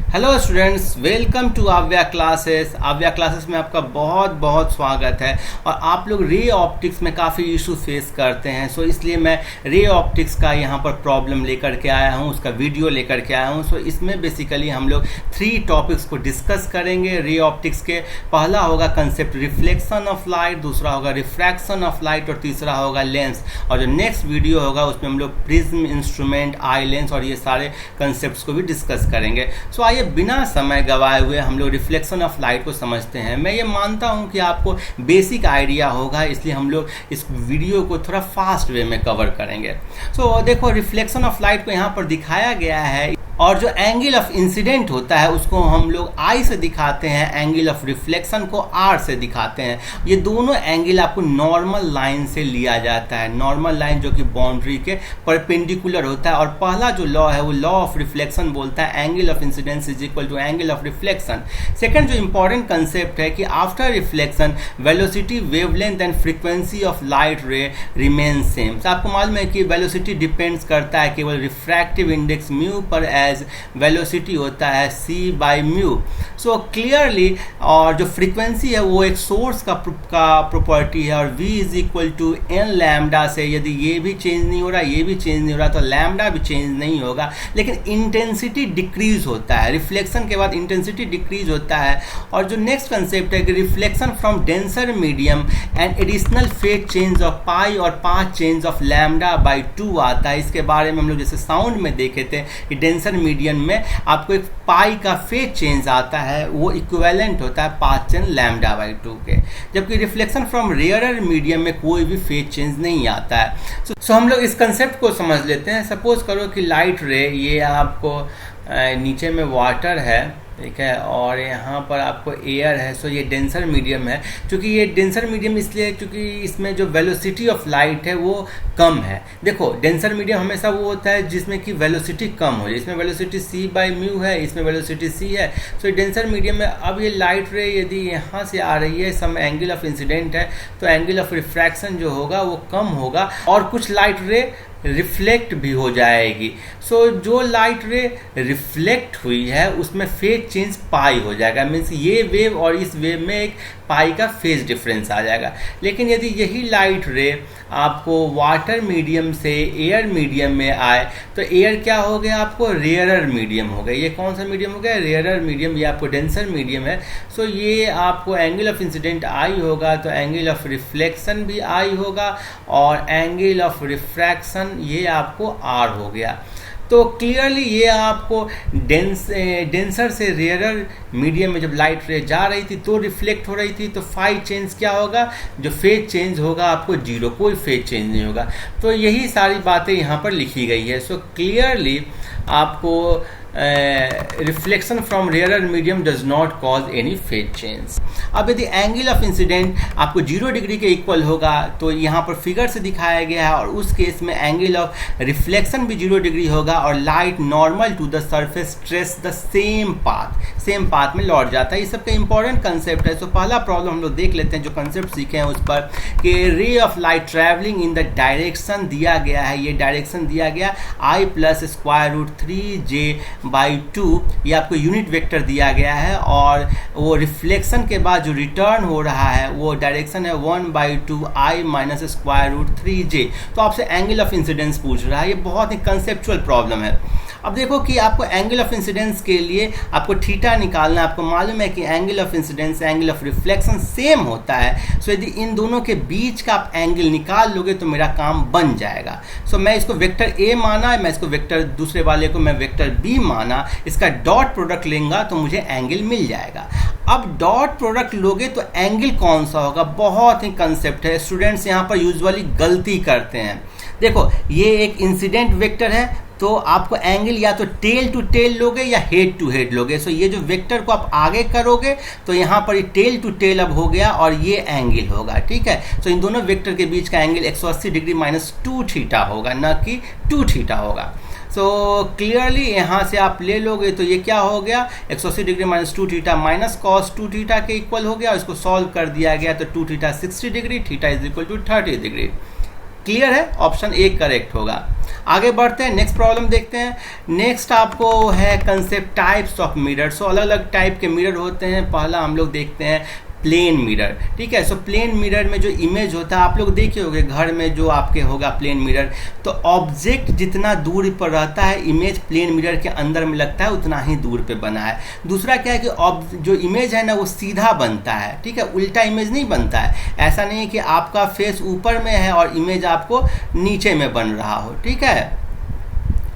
Hello students, welcome to आव्या classes. आव्या classes में आपका बहुत बहुत स्वागत है। और आप लोग रे ऑप्टिक्स में काफ़ी इशू फेस करते हैं, सो इसलिए मैं रे ऑप्टिक्स का यहाँ पर प्रॉब्लम लेकर के आया हूँ, उसका वीडियो लेकर के आया हूँ। सो इसमें बेसिकली हम लोग 3 टॉपिक्स को डिस्कस करेंगे रे ऑप्टिक्स के। पहला होगा कंसेप्ट रिफ्लेक्शन ऑफ लाइट, दूसरा होगा रिफ्रैक्शन ऑफ लाइट और तीसरा होगा लेंस। और जो नेक्स्ट वीडियो होगा उसमें हम लोग प्रिज्म, इंस्ट्रूमेंट, आई लेंस और ये सारे कंसेप्ट को भी डिस्कस करेंगे। सो आइए बिना समय गवाए हुए हम लोग रिफ्लेक्शन ऑफ लाइट को समझते हैं। मैं ये मानता हूं कि आपको बेसिक आइडिया होगा, इसलिए हम लोग इस वीडियो को थोड़ा फास्ट वे में कवर करेंगे। सो देखो, रिफ्लेक्शन ऑफ लाइट को यहाँ पर दिखाया गया है और जो एंगल ऑफ इंसिडेंट होता है उसको हम लोग आई से दिखाते हैं, एंगल ऑफ रिफ्लेक्शन को आर से दिखाते हैं। ये दोनों एंगल आपको नॉर्मल लाइन से लिया जाता है, नॉर्मल लाइन जो कि बाउंड्री के परपेंडिकुलर होता है। और पहला जो लॉ है वो लॉ ऑफ रिफ्लेक्शन बोलता है angle of incidence is equal to angle of reflection. Second जो इंपॉर्टेंट कंसेप्ट है कि after reflection velocity, wavelength and frequency of light ray remain same. तो आपको मालूम है कि वेलोसिटी डिपेंड्स करता है केवल रिफ्रैक्टिव इंडेक्स म्यू पर, वेलोसिटी होता है c by mu. So clearly, और जो फ्रीक्वेंसी है वो एक सोर्स का प्रॉपर्टी है और v is equal to n lambda से यदि ये भी चेंज नहीं हो रहा, ये भी चेंज नहीं हो रहा, तो लैम्डा भी चेंज नहीं होगा। लेकिन इंटेंसिटी डिक्रीज होता है, रिफ्लेक्शन के बाद इंटेंसिटी डिक्रीज होता है। और जो नेक्स्ट कंसेप्ट है कि reflection from denser medium and additional phase change of pi और path change of lambda by 2 आता है। इसके बारे में हम लोग जैसे साउंड में देखे थे कि डेंसर मीडियम में आपको एक पाई का फेज चेंज आता है, वो इक्विवेलेंट होता है पाथ चेंज लैम्डा बाई 2 के। जबकि रिफ्लेक्शन फ्रॉम रेयरर मीडियम में कोई भी फेज चेंज नहीं आता है। सो हम लोग इस कंसेप्ट को समझ लेते हैं। सपोज करो कि लाइट रे, ये आपको नीचे में वाटर है, ठीक है, और यहाँ पर आपको एयर है। सो ये डेंसर मीडियम है। क्योंकि ये डेंसर मीडियम इसलिए क्योंकि इसमें जो वेलोसिटी ऑफ लाइट है वो कम है। देखो, डेंसर मीडियम हमेशा वो होता है जिसमें कि वेलोसिटी कम हो। इसमें वेलोसिटी c बाई म्यू है, इसमें वेलोसिटी c है। सो डेंसर मीडियम में अब ये लाइट रे यदि यहाँ से आ रही है, सम एंगल ऑफ इंसिडेंट है, तो एंगल ऑफ रिफ्रैक्शन जो होगा वो कम होगा और कुछ लाइट रे रिफ्लेक्ट भी हो जाएगी। सो जो लाइट रे रिफ्लेक्ट हुई है उसमें फेज चेंज पाई हो जाएगा, मीन्स ये वेव और इस वेव में एक पाई का फेज डिफरेंस आ जाएगा। लेकिन यदि यही लाइट रे आपको वाटर मीडियम से एयर मीडियम में आए तो एयर क्या हो गया, आपको रेयरर मीडियम हो गया। ये कौन सा मीडियम हो गया, रेयरर मीडियम। ये आपको डेंसर मीडियम है। सो ये आपको एंगल ऑफ इंसिडेंट आई होगा तो एंगल ऑफ रिफ्लेक्शन भी आई होगा और एंगल ऑफ रिफ्रैक्शन ये आपको आर हो गया। तो क्लियरली ये आपको डेंसर से रेयरर मीडियम में जब लाइट रे जा रही थी तो रिफ्लेक्ट हो रही थी, तो फाई चेंज क्या होगा, जो फेज चेंज होगा आपको 0, कोई फेज चेंज नहीं होगा। तो यही सारी बातें यहाँ पर लिखी गई है। सो क्लियरली आपको reflection from rarer medium does not cause any phase change. अब यदि एंगल ऑफ इंसिडेंट आपको 0 डिग्री के इक्वल होगा तो यहाँ पर फिगर से दिखाया गया है, और उस केस में एंगल ऑफ रिफ्लेक्शन भी 0 डिग्री होगा और light normal to the surface trace the same path में लौट जाता है। ये सबका इंपॉर्टेंट कंसेप्ट है। तो पहला प्रॉब्लम हम लोग देख लेते हैं, जो कंसेप्ट सीखे हैं उस पर, कि ray of light travelling in the direction दिया गया है। ये डायरेक्शन दिया गया I plus square root 3j by 2, ये आपको यूनिट वेक्टर दिया गया है। और वो रिफ्लेक्शन के बाद जो रिटर्न हो रहा है वो डायरेक्शन है 1/2 I minus square root 3j। तो आपसे एंगल ऑफ इंसिडेंस पूछ रहा है। ये बहुत ही कंसेप्चुअल प्रॉब्लम है। अब देखो कि आपको एंगल ऑफ इंसिडेंस के लिए आपको थीटा निकालना है। आपको मालूम है कि angle of incidence, angle of reflection same होता है। सो यदि इन दोनों के बीच का आप एंगल निकाल लोगे तो मेरा काम बन जाएगा। सो मैं इसको वेक्टर a माना, मैं इसको वेक्टर दूसरे वाले को मैं वेक्टर b माना, इसका डॉट प्रोडक्ट लेंगे तो मुझे एंगल मिल जाएगा। अब डॉट प्रोडक्ट लोगे तो एंगल कौन सा होगा, बहुत ही कंसेप्ट है। स्टूडेंट्स यहाँ पर यूजुअली गलती करते हैं। देखो, ये एक इंसिडेंट वेक्टर है तो आपको एंगल या तो टेल टू टेल लोगे या हेड टू हेड लोगे। सो ये जो वेक्टर को आप आगे करोगे तो यहाँ पर ये टेल टू टेल अब हो गया और ये एंगल होगा, ठीक है। सो इन दोनों वेक्टर के बीच का एंगल 180 डिग्री माइनस 2 थीटा होगा, न कि 2 थीटा होगा। सो क्लियरली यहाँ से आप ले लोगे तो ये क्या हो गया, 180 degree minus 2 theta minus cos 2 theta के इक्वल हो गया। इसको सॉल्व कर दिया गया तो 2 theta 60 degree, theta is equal to 30 degree. Clear है, ऑप्शन ए करेक्ट होगा। आगे बढ़ते हैं, नेक्स्ट प्रॉब्लम देखते हैं। नेक्स्ट आपको है कंसेप्ट टाइप्स ऑफ मिरर। सो अलग अलग टाइप के मिरर होते हैं। पहला हम लोग देखते हैं प्लेन मिरर, ठीक है। सो प्लेन मिरर में जो इमेज होता है, आप लोग देखे होंगे घर में जो आपके होगा प्लेन मिरर, तो ऑब्जेक्ट जितना दूर पर रहता है इमेज प्लेन मिरर के अंदर में लगता है उतना ही दूर पे बना है। दूसरा क्या है कि जो इमेज है ना वो सीधा बनता है, ठीक है, उल्टा इमेज नहीं बनता है। ऐसा नहीं है कि आपका फेस ऊपर में है और इमेज आपको नीचे में बन रहा हो, ठीक है।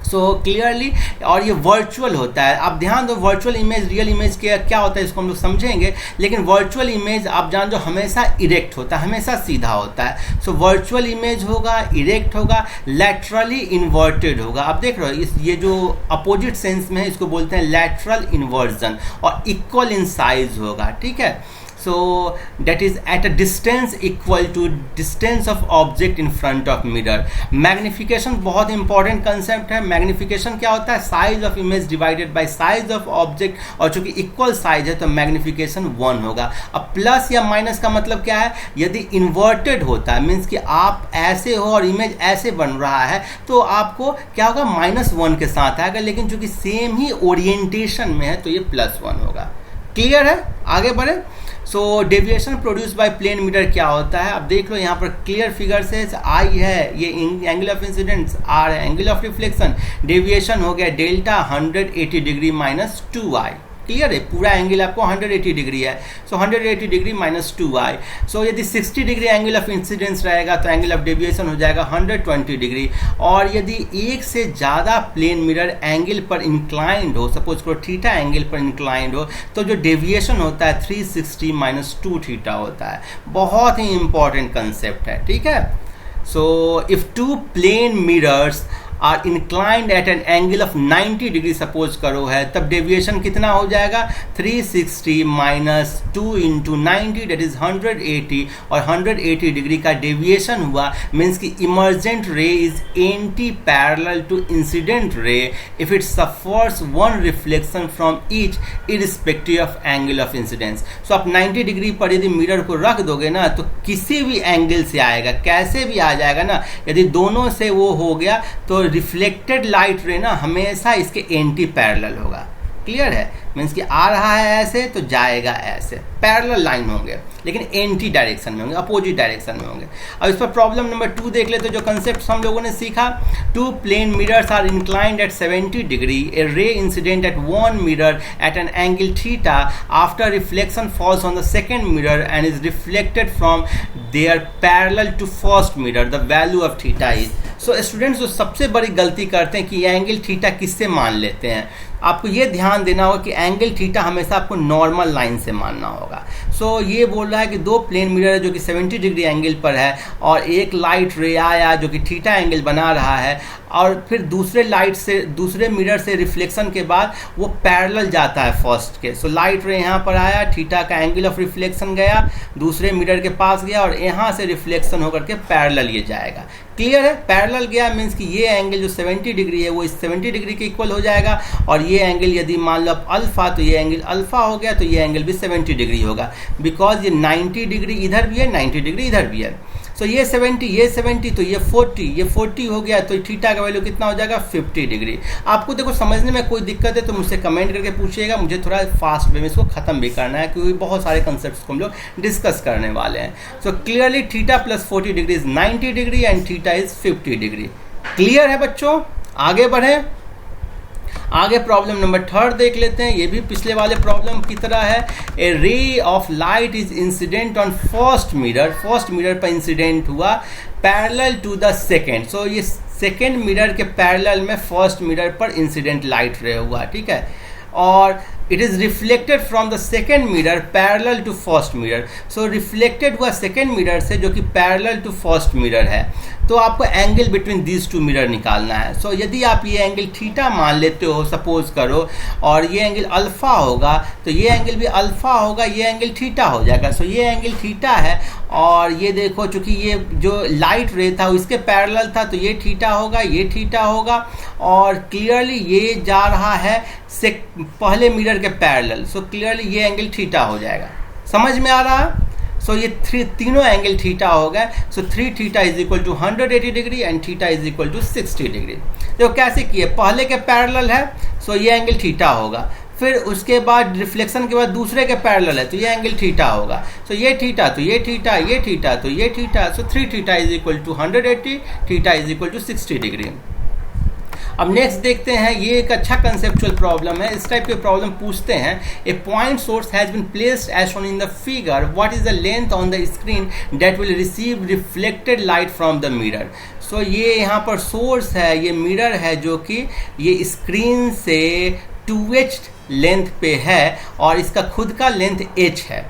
सो क्लियरली, और ये वर्चुअल होता है। आप ध्यान दो, वर्चुअल इमेज रियल इमेज के क्या होता है इसको हम लोग समझेंगे, लेकिन वर्चुअल इमेज आप जान दो हमेशा इरेक्ट होता है, हमेशा सीधा होता है। सो वर्चुअल इमेज होगा, इरेक्ट होगा, लैटरली इन्वर्टेड होगा। आप देख रहे हो ये जो अपोजिट सेंस में है इसको बोलते हैं लैटरल इन्वर्जन, और इक्वल इन साइज होगा, ठीक है। So that is at a distance equal to distance of object in front of mirror. Magnification बहुत इंपॉर्टेंट कंसेप्ट है। मैग्निफिकेशन क्या होता है, size of image divided by size of object, और चूंकि इक्वल साइज है तो मैग्निफिकेशन 1 होगा। अब प्लस या माइनस का मतलब क्या है, यदि इन्वर्टेड होता है मीन्स कि आप ऐसे हो और इमेज ऐसे बन रहा है तो आपको क्या होगा, -1 के साथ आएगा, लेकिन चूंकि सेम ही ओरिएंटेशन में है तो ये +1 होगा। क्लियर है, आगे बढ़े। So deviation produce by plane mirror क्या होता है, अब देख लो यहाँ पर क्लियर फिगर से, आई है ये एंगल ऑफ इंसिडेंस, आर है एंगल ऑफ रिफ्लेक्शन, डेविएशन हो गया डेल्टा 180 डिग्री -2i। क्लियर है, पूरा एंगल आपको 180 डिग्री है, सो 180 डिग्री -2i। सो यदि 60 डिग्री एंगल ऑफ इंसिडेंस रहेगा तो एंगल ऑफ डेविएशन हो जाएगा 120 डिग्री। और यदि एक से ज़्यादा प्लेन मिरर एंगल पर इंक्लाइंड हो, सपोज करो थीटा एंगल पर इंक्लाइंड हो, तो जो डेविएशन होता है 360 -2 थीटा होता है। बहुत ही इंपॉर्टेंट कंसेप्ट है, ठीक है। So if two plane mirrors are inclined at an angle of 90 degree suppose करो है, तब डेविएशन कितना हो जाएगा, 360 -2 इंटू 90 डेट इज 180, और 180 डिग्री का डेविएशन हुआ मीन्स कि emergent ray is anti parallel to incident ray if it suffers 1 reflection from each irrespective of angle of incidence. So आप 90 डिग्री पर यदि मिरर को रख दोगे ना तो किसी भी एंगल से आएगा, कैसे भी आ जाएगा ना, यदि दोनों से वो हो गया तो रिफ्लेक्टेड लाइट रे ना हमेशा इसके एंटी पैरेलल होगा। क्लियर है, मीन्स कि आ रहा है ऐसे तो जाएगा ऐसे, पैरेलल लाइन होंगे लेकिन एंटी डायरेक्शन में होंगे, अपोजिट डायरेक्शन में होंगे। अब इस पर प्रॉब्लम नंबर 2 देख लेते जो कंसेप्ट हम लोगों ने सीखा। 2 plane mirrors are inclined at 70 degree, a ray incident at 1 mirror at an angle theta, after reflection falls on the second mirror and is reflected from there parallel to first mirror, the value of theta is. So students जो सबसे बड़ी गलती करते हैं कि angle theta किससे मान लेते हैं, आपको ये ध्यान देना होगा कि एंगल थीटा हमेशा आपको नॉर्मल लाइन से मानना होगा। सो ये बोल रहा है कि 2 प्लेन मिरर है जो कि 70 डिग्री एंगल पर है, और एक लाइट रे आया जो कि थीटा एंगल बना रहा है, और फिर दूसरे मिरर से रिफ्लेक्शन के बाद वो पैरेलल जाता है फर्स्ट के। सो लाइट रे यहाँ पर आया, थीटा का एंगल ऑफ रिफ्लेक्शन गया, दूसरे मिरर के पास गया, और यहाँ से रिफ्लेक्शन होकर के पैरेलल ये जाएगा। क्लियर है, पैरेलल गया मीन्स कि ये एंगल जो 70 डिग्री है वो इस 70 डिग्री के इक्वल हो जाएगा, और ये एंगल यदि मान लो आप अल्फा, तो ये एंगल अल्फा हो गया, तो ये एंगल भी 70 डिग्री होगा, बिकॉज ये 90 डिग्री इधर भी है, 90 डिग्री इधर भी है। सो ये 70 तो ये 40 हो गया, तो थीटा का वैल्यू कितना हो जाएगा, 50 डिग्री। आपको देखो समझने में कोई दिक्कत है तो मुझसे कमेंट करके पूछिएगा, मुझे थोड़ा फास्ट वे में इसको खत्म भी करना है क्योंकि बहुत सारे कंसेप्ट्स को हम लोग डिस्कस करने वाले हैं। So clearly theta plus 40 degree is 90 degree and theta is 50 degree. Clear है बच्चों, आगे बढ़े। आगे प्रॉब्लम नंबर 3 देख लेते हैं, ये भी पिछले वाले प्रॉब्लम की तरह है। A ray of light is incident on first mirror पर इंसिडेंट हुआ parallel to the second. So ये सेकेंड मिरर के पैरेलल में फर्स्ट मिरर पर इंसिडेंट लाइट रे हुआ, ठीक है, और it is reflected from the second mirror parallel to first mirror. So reflected हुआ सेकेंड मिरर से जो कि पैरेलल टू फर्स्ट मिरर है, तो आपको एंगल बिटवीन दीज 2 मिरर निकालना है। सो यदि आप ये एंगल थीटा मान लेते हो सपोज करो, और ये एंगल अल्फा होगा, तो ये एंगल भी अल्फा होगा, ये एंगल थीटा हो जाएगा। सो ये एंगल थीटा है, और ये देखो चूंकि ये जो लाइट रे था इसके पैरेलल था, तो ये थीटा होगा, ये थीटा होगा, और क्लियरली ये जा रहा है पहले मिरर के पैरेलल। सो क्लियरली ये एंगल थीटा हो जाएगा। समझ में आ रहा है? सो ये तीनों एंगल थीटा हो गए। So 3 theta is equal to 180 degree and theta is equal to 60 degree. तो कैसे किए, पहले के पैरेलल है सो ये एंगल थीटा होगा, फिर उसके बाद रिफ्लेक्शन के बाद दूसरे के पैरेलल है तो ये एंगल थीटा होगा। सो ये थीटा तो ये थीटा, ये थीटा तो ये theta. So 3 theta is equal to 180, theta is equal to 60 degree. अब नेक्स्ट देखते हैं, ये एक अच्छा कंसेप्चुअल प्रॉब्लम है। इस टाइप के प्रॉब्लम पूछते हैं, a point source has been placed as shown in the figure, what is the length on the screen that will receive reflected light from the mirror. So ये यहाँ पर source है, ये मिरर है जो कि ये स्क्रीन से 2h लेंथ पे है और इसका खुद का लेंथ h है,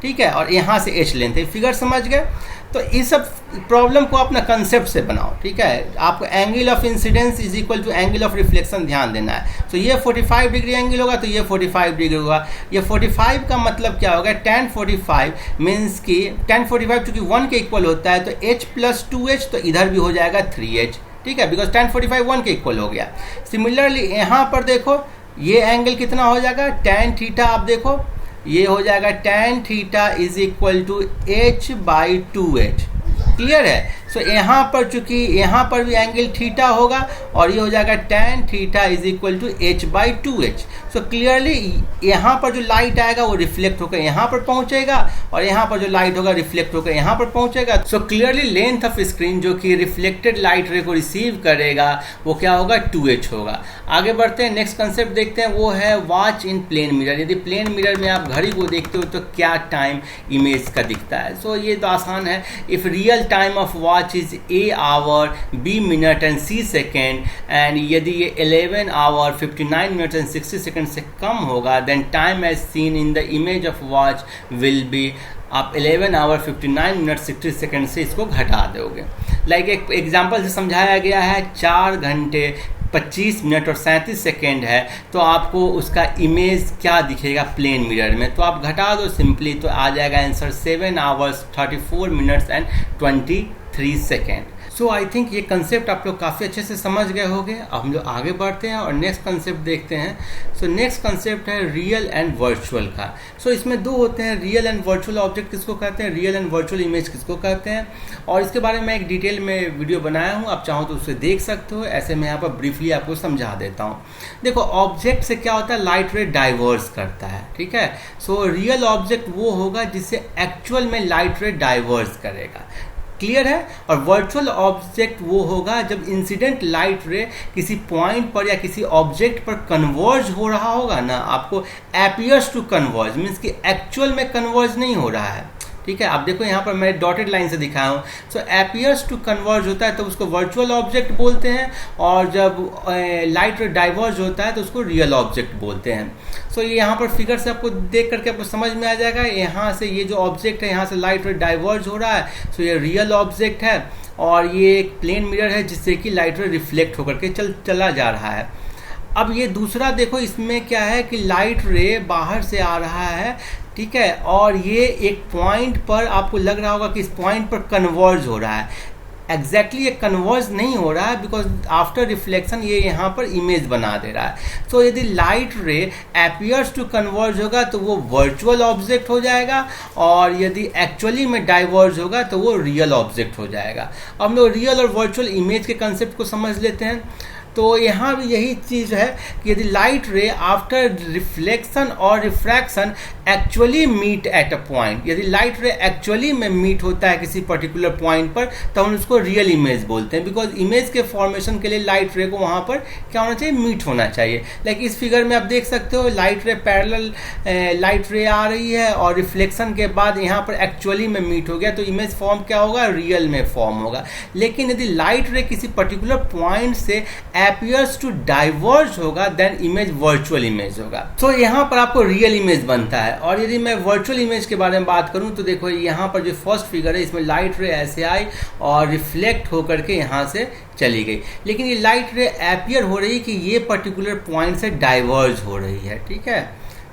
ठीक है, और यहाँ से h लेंथ है। फिगर समझ गए? तो इस सब प्रॉब्लम को अपना कंसेप्ट से बनाओ, ठीक है। आपको angle of incidence is equal to angle of reflection ध्यान देना है। तो ये 45 डिग्री एंगल होगा तो ये 45 डिग्री होगा। ये 45 का मतलब क्या होगा, tan 45 मीन्स कि tan 45 चूंकि 1 के इक्वल होता है तो h प्लस 2h, तो इधर भी हो जाएगा 3h, ठीक है, बिकॉज tan 45 1 के इक्वल हो गया। सिमिलरली यहाँ पर देखो ये एंगल कितना हो जाएगा, tan थीटा, आप देखो ये हो जाएगा tan theta is equal to h by 2h। Clear है? सो यहाँ पर चूंकि यहाँ पर भी एंगल थीटा होगा और ये हो जाएगा tan theta is equal to h by 2h। So clearly यहाँ पर जो लाइट आएगा वो रिफ्लेक्ट होकर यहाँ पर पहुँचेगा और यहाँ पर जो लाइट होगा रिफ्लेक्ट होकर यहाँ पर पहुँचेगा। So clearly length of screen जो कि रिफ्लेक्टेड लाइट रे को रिसीव करेगा वो क्या होगा, 2h होगा। आगे बढ़ते हैं, नेक्स्ट कंसेप्ट देखते हैं, वो है वॉच इन प्लेन मिरर। यदि प्लेन मिरर में आप घड़ी को देखते हो तो क्या टाइम इमेज का दिखता है। सो ये तो आसान है, if real time of watch is A hour, B minute and C second, and यदि ये 11 hour 59 minutes and 60 seconds से कम होगा then time as seen in the image of watch will be, आप 11 hour 59 minutes 60 seconds से इसको घटा दोगे। Like एक एग्जाम्पल से समझाया गया है, 4 घंटे 25 मिनट और 37 सेकेंड है तो आपको उसका इमेज क्या दिखेगा प्लेन मिरर में, तो आप घटा दो सिंपली तो आ जाएगा answer 7 hours 34 minutes and 23 second. So I think ये कंसेप्ट आप लोग काफ़ी अच्छे से समझ गए होंगे। अब हम लोग आगे बढ़ते हैं और नेक्स्ट कंसेप्ट देखते हैं। सो नेक्स्ट कंसेप्ट है रियल एंड वर्चुअल का। सो इसमें दो होते हैं, रियल एंड वर्चुअल ऑब्जेक्ट किसको कहते हैं, रियल एंड वर्चुअल इमेज किसको कहते हैं, और इसके बारे में एक डिटेल में वीडियो बनाया हूँ, आप चाहो तो उसे देख सकते हो। ऐसे मैं यहाँ पर ब्रीफली आपको समझा देता हूँ। देखो ऑब्जेक्ट से क्या होता है, लाइट रे डाइवर्स करता है, ठीक है। सो रियल ऑब्जेक्ट वो होगा जिससे एक्चुअल में लाइट रे डाइवर्स करेगा, क्लियर है। और वर्चुअल ऑब्जेक्ट वो होगा जब इंसिडेंट लाइट रे किसी पॉइंट पर या किसी ऑब्जेक्ट पर कन्वर्ज हो रहा होगा ना, आपको अपीयर्स टू कन्वर्ज मीन्स कि एक्चुअल में कन्वर्ज नहीं हो रहा है, ठीक है। आप देखो यहाँ पर मैं डॉटेड लाइन से दिखाया हूँ। सो अपीयर्स टू कन्वर्ज होता है तो उसको वर्चुअल ऑब्जेक्ट बोलते हैं, और जब लाइट डाइवर्ज होता है तो उसको रियल ऑब्जेक्ट बोलते हैं। सो ये यहाँ पर फिगर से आपको देख करके आपको समझ में आ जाएगा, यहाँ से ये जो ऑब्जेक्ट है यहाँ से लाइट डाइवर्ज हो रहा है, सो ये रियल ऑब्जेक्ट है, और ये एक प्लेन मिरर है जिससे कि लाइट रिफ्लेक्ट होकर के चला जा रहा है। अब ये दूसरा देखो, इसमें क्या है कि लाइट रे बाहर से आ रहा है, ठीक है, और ये एक पॉइंट पर आपको लग रहा होगा कि इस पॉइंट पर कन्वर्ज हो रहा है। एग्जैक्टली ये कन्वर्ज नहीं हो रहा है बिकॉज आफ्टर रिफ्लेक्शन ये यहाँ पर इमेज बना दे रहा है। सो यदि light ray appears to converge होगा तो वो वर्चुअल ऑब्जेक्ट हो जाएगा, और यदि एक्चुअली में डाइवर्ज होगा तो वो रियल ऑब्जेक्ट हो जाएगा। अब हम लोग रियल और वर्चुअल इमेज के कंसेप्ट को समझ लेते हैं। तो यहाँ भी यही चीज़ है कि यदि लाइट रे आफ्टर रिफ्लेक्शन और refraction actually meet at a point, यदि लाइट रे एक्चुअली में मीट होता है किसी पर्टिकुलर पॉइंट पर तो हम उसको रियल इमेज बोलते हैं, बिकॉज इमेज के फॉर्मेशन के लिए लाइट रे को वहाँ पर क्या होना चाहिए, मीट होना चाहिए। लाइक इस फिगर में आप देख सकते हो लाइट रे पैरेलल लाइट रे आ रही है और रिफ्लेक्शन के बाद यहाँ पर एक्चुअली में मीट हो गया तो इमेज फॉर्म क्या होगा, रियल में फॉर्म होगा। लेकिन यदि लाइट रे किसी पर्टिकुलर पॉइंट से appears to diverge होगा देन इमेज वर्चुअल इमेज होगा। तो यहाँ पर आपको रियल इमेज बनता है। और यदि मैं वर्चुअल इमेज के बारे में बात करूँ तो देखो यहाँ पर जो फर्स्ट फिगर है इसमें लाइट रे ऐसे आई और रिफ्लेक्ट होकर के यहाँ से चली गई, लेकिन ये लाइट रे अपीयर हो रही है कि ये पर्टिकुलर पॉइंट से डाइवर्ज हो रही है, ठीक है।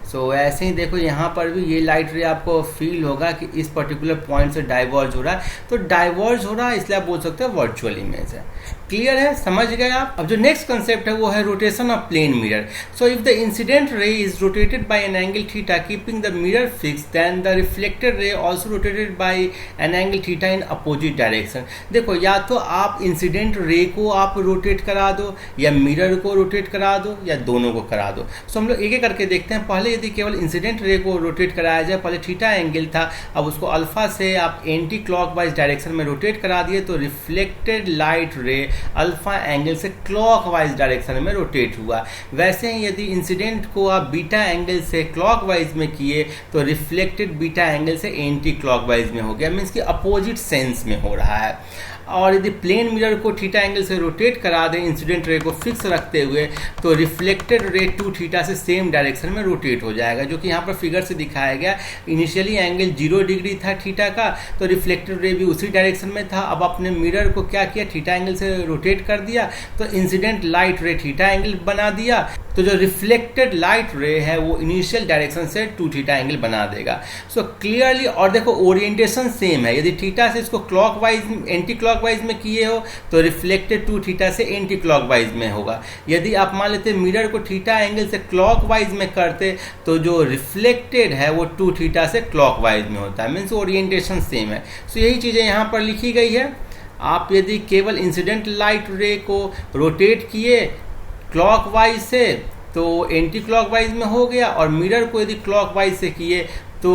सो ऐसे ही देखो यहाँ पर भी ये लाइट रे आपको फील होगा कि इस पर्टिकुलर पॉइंट से डाइवर्ज हो रहा है, तो डाइवर्ज हो रहा है इसलिए आप बोल सकते हो वर्चुअल इमेज है। क्लियर है, समझ गए आप। अब जो नेक्स्ट कंसेप्ट है वो है rotation of plane mirror. So if the incident ray is rotated by an angle theta keeping the mirror fix, then the reflected ray also rotated by an angle theta in opposite direction. देखो, या तो आप incident ray को आप rotate करा दो, या mirror को रोटेट करा दो, या दोनों को करा दो। सो हम लोग एक एक करके देखते हैं। पहले यदि केवल इंसिडेंट रे को रोटेट कराया जाए, पहले थीटा एंगल था, अब उसको अल्फा से आप एंटी क्लॉकवाइज डायरेक्शन में रोटेट करा दिए, तो रिफ्लेक्टेड लाइट रे अल्फा एंगल से क्लॉकवाइज डायरेक्शन में रोटेट हुआ। वैसे ही यदि इंसिडेंट को आप बीटा एंगल से क्लॉकवाइज में किए तो रिफ्लेक्टेड बीटा एंगल से एंटी क्लॉकवाइज में हो गया, मीन्स कि अपोजिट सेंस में हो रहा है। और यदि प्लेन मिरर को थीटा एंगल से रोटेट करा दें इंसिडेंट रे को फिक्स रखते हुए, तो रिफ्लेक्टेड रे टू थीटा से सेम डायरेक्शन में रोटेट हो जाएगा, जो कि यहाँ पर फिगर से दिखाया गया। इनिशियली एंगल 0 डिग्री था थीटा का, तो रिफ्लेक्टेड रे भी उसी डायरेक्शन में था। अब अपने मिरर को क्या किया, थीटा एंगल से रोटेट कर दिया, तो इंसिडेंट लाइट रे थीटा एंगल बना दिया, तो जो रिफ्लेक्टेड लाइट रे है वो इनिशियल डायरेक्शन से 2 थीटा एंगल बना देगा। सो क्लियरली, और देखो ओरिएंटेशन सेम है। यदि थीटा से इसको क्लॉकवाइज एंटी क्लॉकवाइज में किए हो तो रिफ्लेक्टेड 2 थीटा से एंटी क्लॉकवाइज में होगा। यदि आप मान लेते मिरर को थीटा एंगल से क्लॉकवाइज में करते तो जो रिफ्लेक्टेड है वो 2 थीटा से क्लॉकवाइज में होता है, मीन्स ओरिएंटेशन सेम है। सो यही चीज़ें यहाँ पर लिखी गई है। आप यदि केवल इंसिडेंट लाइट रे को रोटेट किए क्लॉकवाइज से तो एंटी क्लॉकवाइज में हो गया, और मिरर को यदि क्लॉकवाइज से किए तो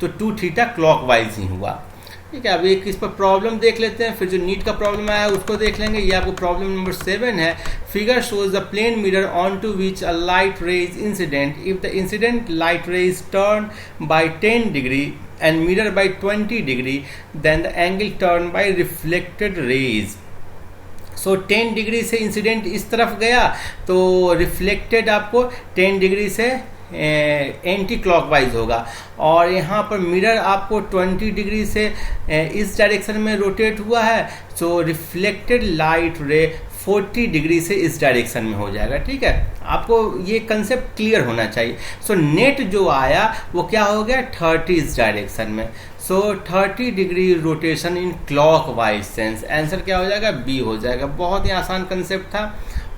2 थीटा क्लॉकवाइज ही हुआ। ठीक है, अब एक इस पर प्रॉब्लम देख लेते हैं, फिर जो नीट का प्रॉब्लम आया है उसको देख लेंगे। ये आपको प्रॉब्लम नंबर 7 है। Figure shows the plane mirror on to which a light ray is incident. If the incident light ray is turn by 10 degree and mirror by 20 degree, then the angle turned by reflected rays. So 10 degree से incident इस तरफ गया तो reflected आपको 10 degree से anti clockwise होगा, और यहाँ पर मिरर आपको 20 डिग्री से इस डायरेक्शन में रोटेट हुआ है, सो रिफ्लेक्टेड लाइट रे 40 डिग्री से इस डायरेक्शन में हो जाएगा। ठीक है, आपको ये कंसेप्ट क्लियर होना चाहिए। सो नेट जो आया वो क्या हो गया, 30 इस डायरेक्शन में। सो 30 degree rotation in clockwise sense, answer क्या हो जाएगा, बी हो जाएगा। बहुत ही आसान कंसेप्ट था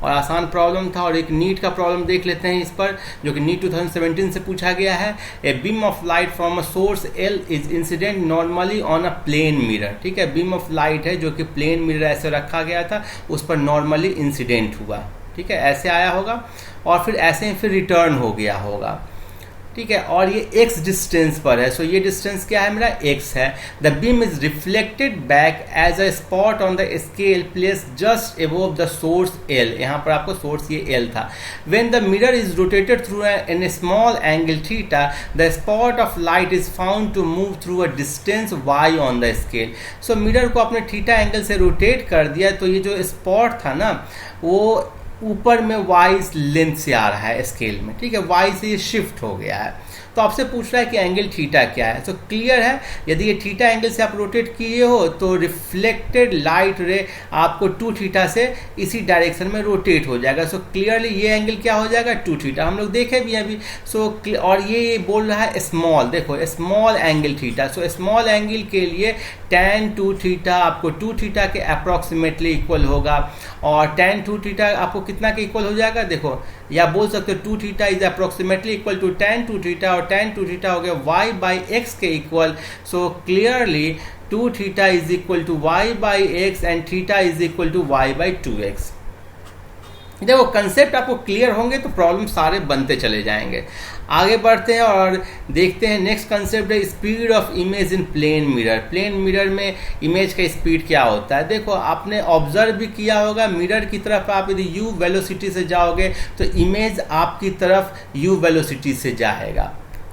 और आसान प्रॉब्लम था। और एक नीट का प्रॉब्लम देख लेते हैं इस पर, जो कि नीट 2017 से पूछा गया है। A beam of light from a source L is incident normally on a plane mirror. ठीक है, बीम ऑफ लाइट है जो कि प्लेन मिरर ऐसे रखा गया था, उस पर नॉर्मली इंसिडेंट हुआ। ठीक है, ऐसे आया होगा और फिर ऐसे ही फिर रिटर्न हो गया होगा। ठीक है, और ये x डिस्टेंस पर है। सो ये डिस्टेंस क्या है, मेरा x है। The beam is reflected back as a spot on the scale place just above the source L। यहाँ पर आपको सोर्स ये L था। When the mirror is rotated through an small angle theta, the spot of light is found to move through a distance y on the scale. So mirror को अपने theta angle से rotate कर दिया, तो ये जो spot था ना वो ऊपर में y लेंथ से आ रहा है स्केल में। ठीक है, y से ये शिफ्ट हो गया है। तो आपसे पूछ रहा है कि एंगल थीटा क्या है। तो क्लियर है, यदि ये थीटा एंगल से आप रोटेट किए हो तो रिफ्लेक्टेड लाइट रे आपको 2 थीटा से इसी डायरेक्शन में रोटेट हो जाएगा। सो क्लियरली ये एंगल क्या हो जाएगा, 2 थीटा। हम लोग देखे भी अभी। सो और ये बोल रहा है स्मॉल, देखो small angle theta. So small angle के लिए tan 2 थीटा आपको 2 थीटा के अप्रॉक्सीमेटली इक्वल होगा, और tan 2 थीटा आपको कितना के इक्वल हो जाएगा, देखो या बोल सकते हो 2 theta is approximately equal to tan 2 theta, और tan 2 थीटा हो गया y बाई x के equal. So clearly 2 theta is equal to y by x and theta is equal to y by 2x। देखो कंसेप्ट आपको clear होंगे तो problem सारे बनते चले जाएंगे। आगे बढ़ते हैं और देखते हैं नेक्स्ट कंसेप्ट है speed of image in plane mirror. Plane mirror में इमेज का स्पीड क्या होता है। देखो आपने ऑब्जर्व भी किया होगा, मिरर की तरफ आप यदि u वेलोसिटी से जाओगे तो इमेज आपकी तरफ u वेलोसिटी से जाएगा।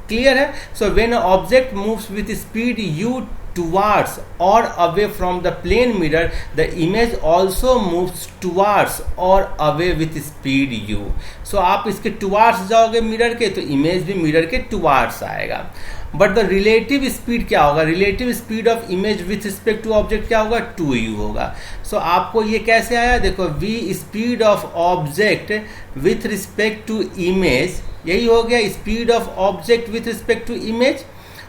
क्लियर है। So when object moves with speed u towards or away from the plane mirror, the image also moves towards or away with speed u. So आप इसके towards जाओगे मिरर के तो इमेज भी mirror के towards आएगा। But the relative speed क्या होगा, relative speed of image with respect to object क्या होगा, 2u होगा। सो आपको ये कैसे आया, देखो v speed of object with respect to image, यही हो गया speed of object with respect to image.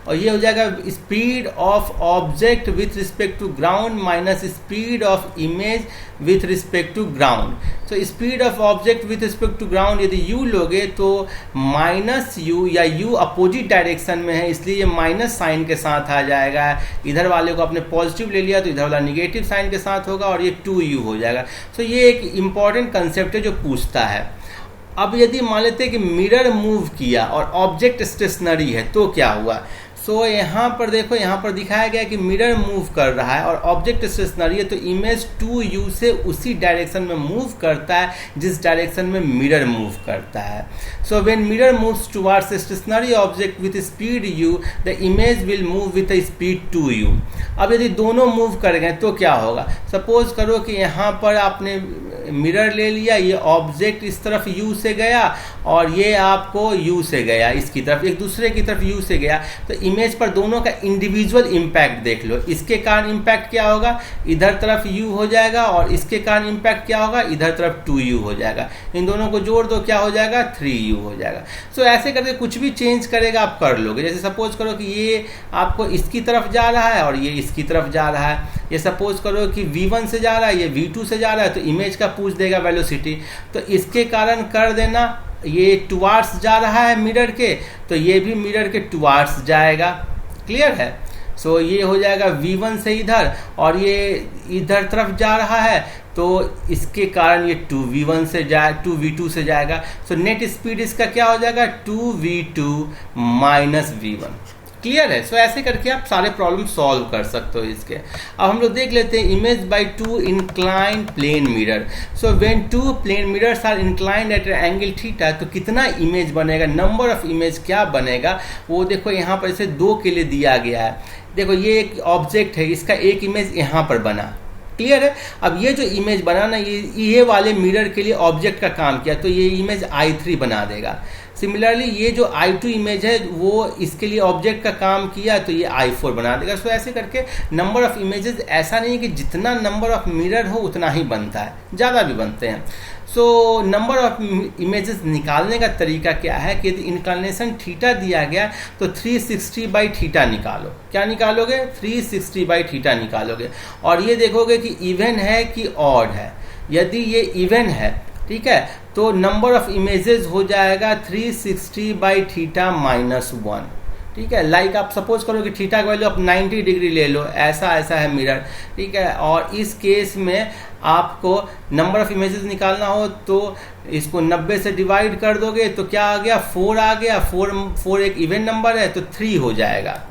और ये हो जाएगा speed of object with respect to ground minus speed of image with respect to ground. तो speed of object with respect to ground यदि u लोगे तो माइनस u, या u opposite direction में है इसलिए ये माइनस साइन के साथ आ जाएगा। इधर वाले को आपने पॉजिटिव ले लिया तो इधर वाला निगेटिव साइन के साथ होगा और ये 2u हो जाएगा। तो ये एक इंपॉर्टेंट कंसेप्ट है जो पूछता है। अब यदि मान लेते हैं कि मिरर मूव किया और ऑब्जेक्ट स्टेशनरी है तो क्या हुआ। सो यहाँ पर देखो, यहाँ पर दिखाया गया कि मिरर मूव कर रहा है और ऑब्जेक्ट स्टेशनरी है तो इमेज 2u से उसी डायरेक्शन में मूव करता है जिस डायरेक्शन में मिरर मूव करता है। So when mirror moves towards stationary object with speed u the image will move with speed 2u। अब यदि दोनों मूव कर गए तो क्या होगा। सपोज करो कि यहाँ पर आपने मिरर ले लिया, ये ऑब्जेक्ट इस तरफ u से गया और ये आपको u से गया, इसकी तरफ एक दूसरे की तरफ u से गया, तो इमेज पर दोनों का इंडिविजुअल इम्पैक्ट देख लो। इसके कारण इम्पैक्ट क्या होगा, इधर तरफ u हो जाएगा और इसके कारण इम्पैक्ट क्या होगा, इधर तरफ 2u हो जाएगा। इन दोनों को जोड़ दो, क्या हो जाएगा, 3u हो जाएगा। सो ऐसे करके कुछ भी चेंज करेगा आप कर लोगे। जैसे सपोज करो कि ये आपको इसकी तरफ जा रहा है और ये इसकी तरफ जा रहा है। ये सपोज करो कि v1 से जा रहा है, ये v2 से जा रहा है, तो इमेज का पूछ देगा वेलोसिटी। तो इसके कारण कर देना, ये टुवार्ड्स जा रहा है मिरर के तो ये भी मिरर के टुवार्ड्स जाएगा। क्लियर है। सो ये हो जाएगा v1 से इधर और ये इधर तरफ जा रहा है तो इसके कारण ये 2v1 से जाए 2v2 से जाएगा। सो नेट स्पीड इसका क्या हो जाएगा, 2v2 माइनस v1। क्लियर है। सो ऐसे करके आप सारे प्रॉब्लम सॉल्व कर सकते हो इसके। अब हम लोग देख लेते हैं image by two inclined plane mirror. So when two plane mirrors are inclined at angle theta तो कितना इमेज बनेगा, नंबर ऑफ इमेज क्या बनेगा वो देखो यहाँ पर इसे 2 के लिए दिया गया है। देखो ये एक ऑब्जेक्ट है, इसका एक इमेज यहाँ पर बना। क्लियर है। अब ये जो इमेज बना ना, ये वाले मिरर के लिए ऑब्जेक्ट का काम किया तो ये इमेज I3 बना देगा। सिमिलरली ये जो I2 इमेज है वो इसके लिए ऑब्जेक्ट का काम किया तो ये I4 बना देगा। सो ऐसे करके नंबर ऑफ इमेजेस, ऐसा नहीं है कि जितना नंबर ऑफ मिरर हो उतना ही बनता है, ज़्यादा भी बनते हैं। सो नंबर ऑफ इमेजेस निकालने का तरीका क्या है कि यदि इंक्लिनेशन थीटा दिया गया तो 360 बाई थीटा निकालो। क्या निकालोगे, 360 बाई थीटा निकालोगे और ये देखोगे कि इवन है कि ऑड है। यदि ये इवन है, ठीक है, तो नंबर ऑफ इमेजेस हो जाएगा 360 बाई थीटा माइनस 1। ठीक है। लाइक आप सपोज करो कि थीटा का वैल्यू आप 90 डिग्री ले लो, ऐसा ऐसा है मिरर। ठीक है। और इस केस में आपको नंबर ऑफ इमेजेस निकालना हो तो इसको 90 से डिवाइड कर दोगे तो क्या आ गया, 4 आ गया। 4 एक इवन नंबर है तो 3 हो जाएगा।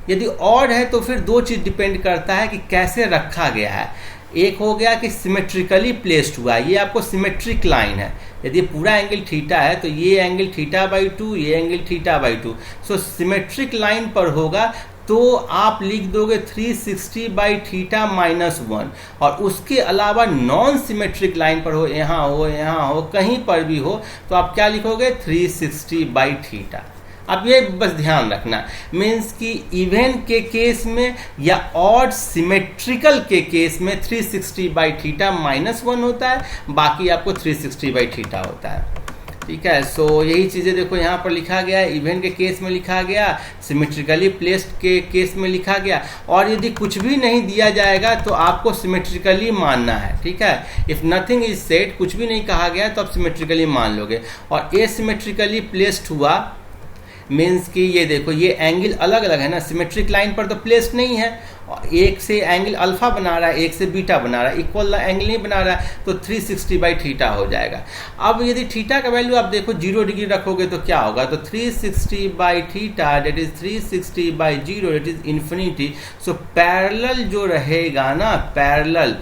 यदि ऑड है तो फिर 2 चीज़ डिपेंड करता है कि कैसे रखा गया है। एक हो गया कि सिमेट्रिकली प्लेस्ड हुआ है, ये आपको सिमेट्रिक लाइन है। यदि पूरा एंगल थीटा है तो ये एंगल थीटा बाई 2, ये angle theta by 2। So symmetric line पर होगा तो आप लिख दोगे 360 बाई थीटा माइनस 1। और उसके अलावा नॉन सिमेट्रिक लाइन पर हो, यहाँ हो, यहाँ हो, कहीं पर भी हो तो आप क्या लिखोगे, 360 बाई थीटा। अब ये बस ध्यान रखना, मीन्स कि इवन के केस में या ऑड सिमेट्रिकल के केस में 360 बाई थीटा माइनस 1 होता है, बाकी आपको 360 बाई थीटा होता है। ठीक है। सो यही चीज़ें देखो यहाँ पर लिखा गया है, इवन के केस में लिखा गया, सिमेट्रिकली प्लेस्ड के केस में लिखा गया। और यदि कुछ भी नहीं दिया जाएगा तो आपको सिमेट्रिकली मानना है। ठीक है। इफ़ नथिंग इज सेड, कुछ भी नहीं कहा गया तो आप सिमेट्रिकली मान लोगे। और एसिमेट्रिकली प्लेस्ड हुआ मीन्स कि ये देखो ये एंगल अलग अलग है ना, सिमेट्रिक लाइन पर तो प्लेस्ड नहीं है। एक से एंगल अल्फा बना रहा है, एक से बीटा बना रहा है, इक्वल एंगल नहीं बना रहा है, तो 360 बाई थीटा हो जाएगा। अब यदि थीटा का वैल्यू आप देखो 0 डिग्री रखोगे तो क्या होगा, तो 360 by theta that is 360 by 0 that is infinity. So parallel जो रहेगा ना, पैरेलल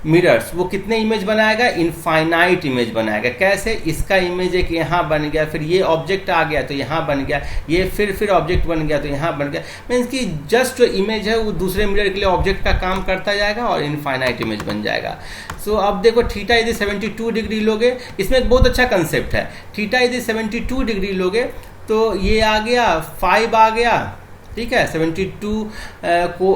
मिरर्स, वो कितने इमेज बनाएगा, इनफाइनाइट इमेज बनाएगा। कैसे, इसका इमेज एक यहाँ बन गया, फिर ये ऑब्जेक्ट आ गया तो यहाँ बन गया, ये फिर ऑब्जेक्ट बन गया तो यहाँ बन गया। मीन्स कि जस्ट जो इमेज है वो दूसरे मिरर के लिए ऑब्जेक्ट का काम करता जाएगा और इनफाइनाइट इमेज बन जाएगा। सो अब देखो थीटा यदि 72 डिग्री लोगे, इसमें एक बहुत अच्छा कंसेप्ट है। थीटा यदि 72 डिग्री लोगे तो ये आ गया 5 आ गया। ठीक है। 72 को